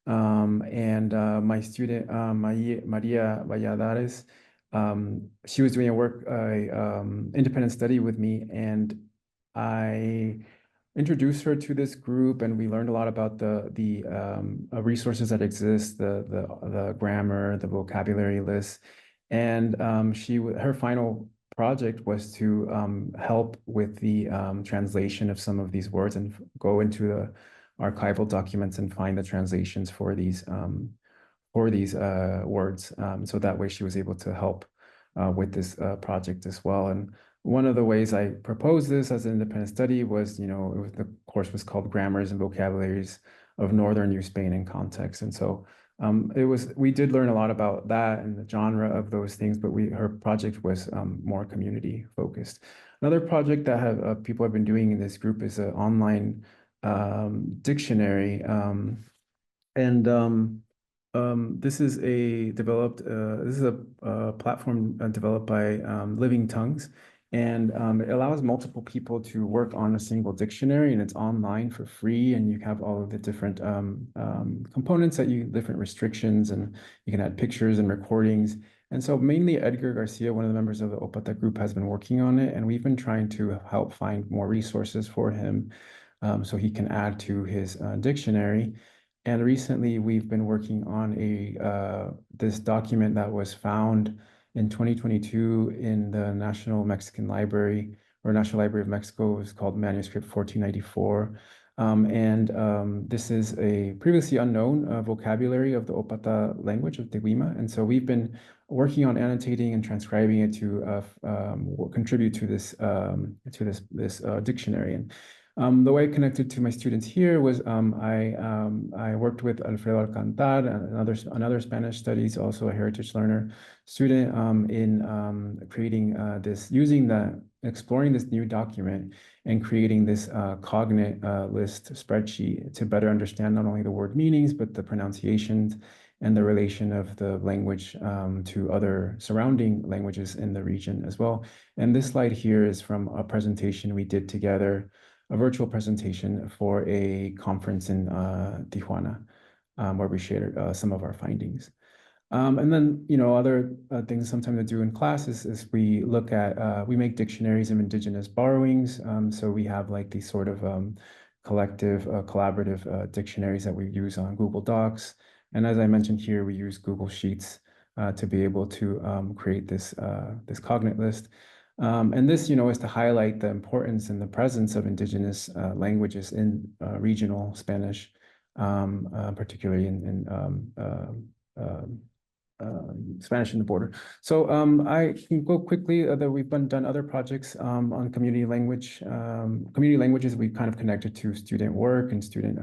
My student, Maria Valladares, she was doing independent study with me, and I introduced her to this group, and we learned a lot about the resources that exist, the grammar, the vocabulary list. And her final project was to help with the translation of some of these words and go into the archival documents and find the translations for these words. So that way she was able to help with this project as well. And one of the ways I proposed this as an independent study was, the course was called Grammars and Vocabularies of Northern New Spain in Context. And so we did learn a lot about that and the genre of those things, but her project was more community focused. Another project that people have been doing in this group is an online dictionary. This is a platform developed by Living Tongues, and it allows multiple people to work on a single dictionary, and it's online for free, and you have all of the different components different restrictions, and you can add pictures and recordings. And so mainly Edgar Garcia, one of the members of the 𝘏𝘚 group, has been working on it, and we've been trying to help find more resources for him so he can add to his dictionary. And recently, we've been working on this document that was found in 2022 in the National Mexican Library, or National Library of Mexico. It was called Manuscript 1494. This is a previously unknown vocabulary of the 𝘏𝘚 language of 𝘮𝑒𝑚𝑎. And so we've been working on annotating and transcribing it to contribute to this dictionary. And the way I connected to my students here was I worked with Alfredo Alcantar, another Spanish studies, also a heritage learner student, in creating exploring this new document and creating this cognate list spreadsheet to better understand not only the word meanings, but the pronunciations and the relation of the language to other surrounding languages in the region as well. And this slide here is from a presentation we did together, a virtual presentation for a conference in Tijuana, where we shared some of our findings. And then, other things sometimes to do in class is we look at, we make dictionaries of indigenous borrowings. So we have like these sort of collective, collaborative dictionaries that we use on Google Docs. And as I mentioned here, we use Google Sheets to be able to create this cognate list. And this, is to highlight the importance and the presence of indigenous languages in regional Spanish, particularly in Spanish in the border. So I can go quickly that we've done other projects on community languages. We've kind of connected to student work and student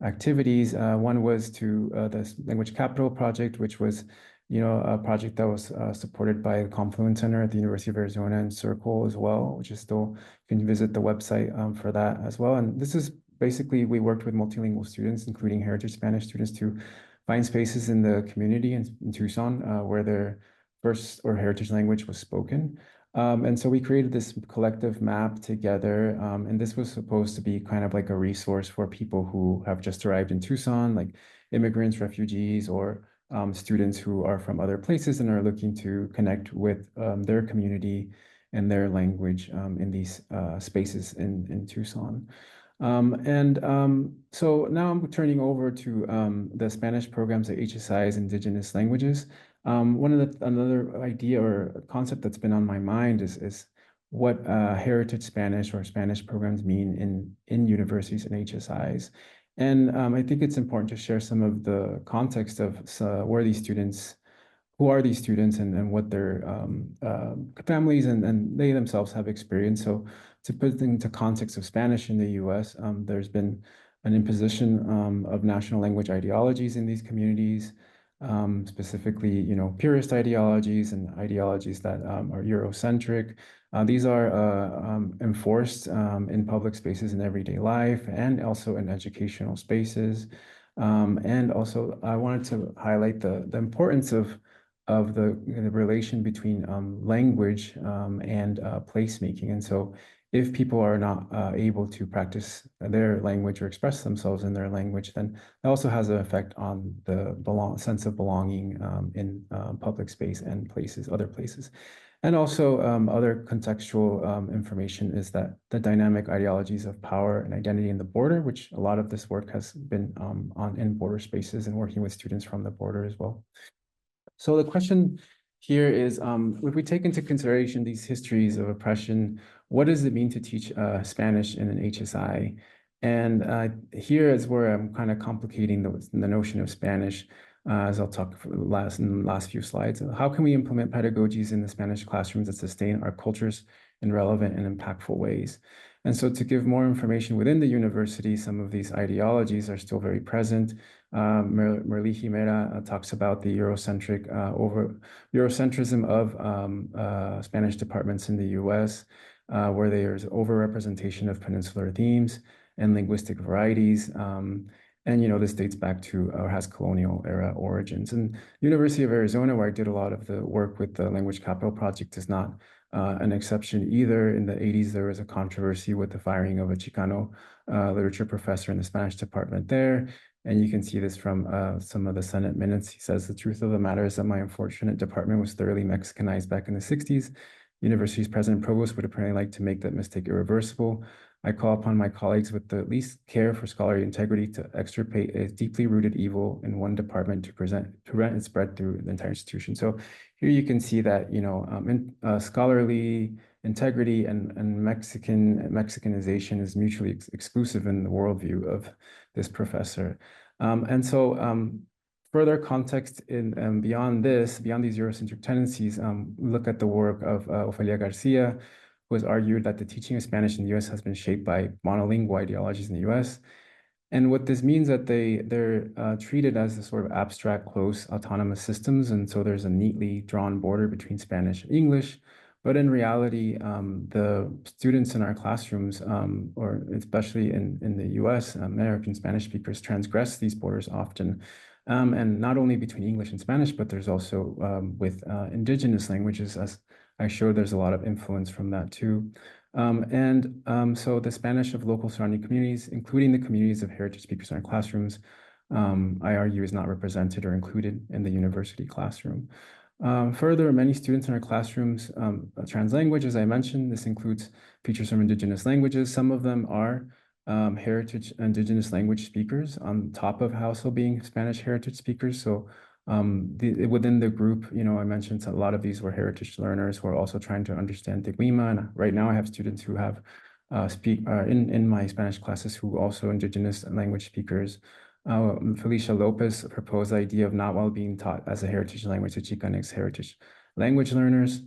activities. One was to the Language Capital project, which was a project that was supported by the Confluence Center at the University of Arizona and Circle as well, which is still, you can visit the website for that as well. And this is basically, we worked with multilingual students, including heritage Spanish students, to find spaces in the community in Tucson where their first or heritage language was spoken. And so we created this collective map together. And this was supposed to be kind of like a resource for people who have just arrived in Tucson, like immigrants, refugees, or students who are from other places and are looking to connect with their community and their language in these spaces in Tucson. So now I'm turning over to the Spanish programs at HSIs, Indigenous Languages. Another idea or concept that's been on my mind is what heritage Spanish or Spanish programs mean in universities and HSIs. And I think it's important to share some of the context of who are these students and what their families and they themselves have experienced. So to put it into context of Spanish in the US, there's been an imposition of national language ideologies in these communities, specifically, purist ideologies and ideologies that are Eurocentric. These are enforced in public spaces in everyday life and also in educational spaces. And also, I wanted to highlight the importance of the relation between language and placemaking. And so if people are not able to practice their language or express themselves in their language, then that also has an effect on the sense of belonging in public space and other places. And also other contextual information is that the dynamic ideologies of power and identity in the border, which a lot of this work has been in border spaces and working with students from the border as well. So the question here is, if we take into consideration these histories of oppression, what does it mean to teach Spanish in an HSI? And here is where I'm kind of complicating the notion of Spanish, as I'll talk in the last few slides. How can we implement pedagogies in the Spanish classrooms that sustain our cultures in relevant and impactful ways? And so to give more information within the university, some of these ideologies are still very present. 𝘏𝘲𝘓𝘬 talks about the Eurocentrism of Spanish departments in the US, where there's overrepresentation of peninsular themes and linguistic varieties. And this dates back to or has colonial era origins. And University of Arizona, where I did a lot of the work with the Language Capital Project, is not an exception either. In the 80s, there was a controversy with the firing of a Chicano literature professor in the Spanish department there. And you can see this from some of the Senate minutes. He says, "The truth of the matter is that my unfortunate department was thoroughly Mexicanized back in the 60s. University's president provost would apparently like to make that mistake irreversible. I call upon my colleagues with the least care for scholarly integrity to extirpate a deeply rooted evil in one department to prevent its spread through the entire institution." So here you can see that, scholarly integrity and Mexicanization is mutually exclusive in the worldview of this professor. And so further context beyond these Eurocentric tendencies, look at the work of Ofelia Garcia, who has argued that the teaching of Spanish in the US has been shaped by monolingual ideologies in the US. And what this means that they're treated as a sort of abstract, close, autonomous systems. And so there's a neatly drawn border between Spanish and English. But in reality, the students in our classrooms, or especially in the US, American Spanish speakers transgress these borders often. And not only between English and Spanish, but there's also with indigenous languages, as I showed, there's a lot of influence from that too. So the Spanish of local surrounding communities, including the communities of heritage speakers in our classrooms, I argue is not represented or included in the university classroom. Further, many students in our classrooms translanguage, as I mentioned. This includes features from indigenous languages. Some of them are heritage indigenous language speakers on top of also being Spanish heritage speakers. So within the group, I mentioned a lot of these were heritage learners who are also trying to understand 𝘏𝘓𝘓. And right now I have students who have in my Spanish classes who also indigenous language speakers. Felicia Lopez proposed the idea of Nahuatl being taught as a heritage language to Chicanx heritage language learners.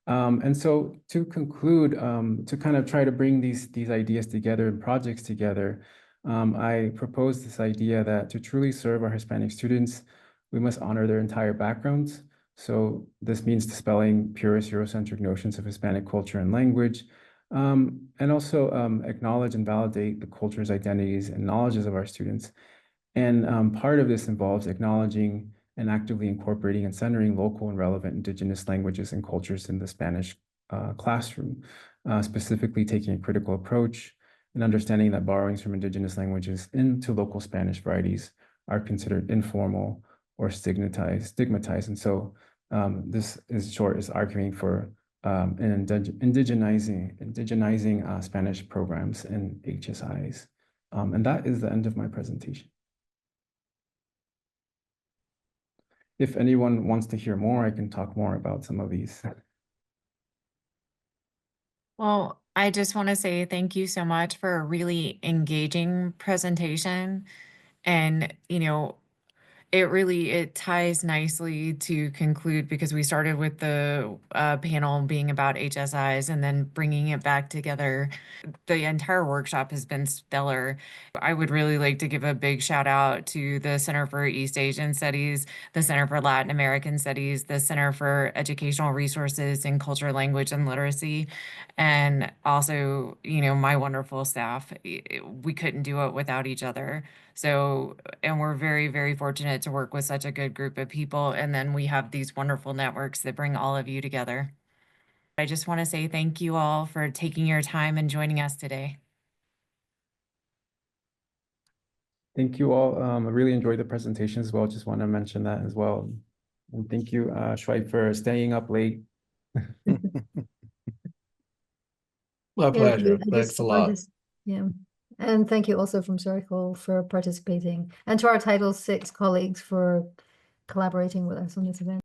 And so to conclude, to kind of try to bring these ideas together and projects together, I proposed this idea that to truly serve our Hispanic students, we must honor their entire backgrounds. So this means dispelling purist Eurocentric notions of Hispanic culture and language, and also acknowledge and validate the cultures, identities, and knowledges of our students. And part of this involves acknowledging and actively incorporating and centering local and relevant indigenous languages and cultures in the Spanish classroom, specifically taking a critical approach and understanding that borrowings from indigenous languages into local Spanish varieties are considered informal or stigmatized. And so this is arguing for indigenizing Spanish programs in HSIs. And that is the end of my presentation. if anyone wants to hear more, I can talk more about some of these. Well, I just want to say thank you so much for a really engaging presentation. And, it ties nicely to conclude because we started with the panel being about HSIs and then bringing it back together. The entire workshop has been stellar. I would really like to give a big shout out to the Center for East Asian Studies, the Center for Latin American Studies, the Center for Educational Resources in Culture, Language, and Literacy, and also, my wonderful staff. We couldn't do it without each other. So, and we're very, very fortunate to work with such a good group of people. And then we have these wonderful networks that bring all of you together. I just want to say thank you all for taking your time and joining us today. Thank you all. I really enjoyed the presentation as well. Just want to mention that as well. And thank you, Shuai, for staying up late. My pleasure. I Thanks just a want lot. to yeah. And thank you also from Circle for participating, and to our Title VI colleagues for collaborating with us on this event.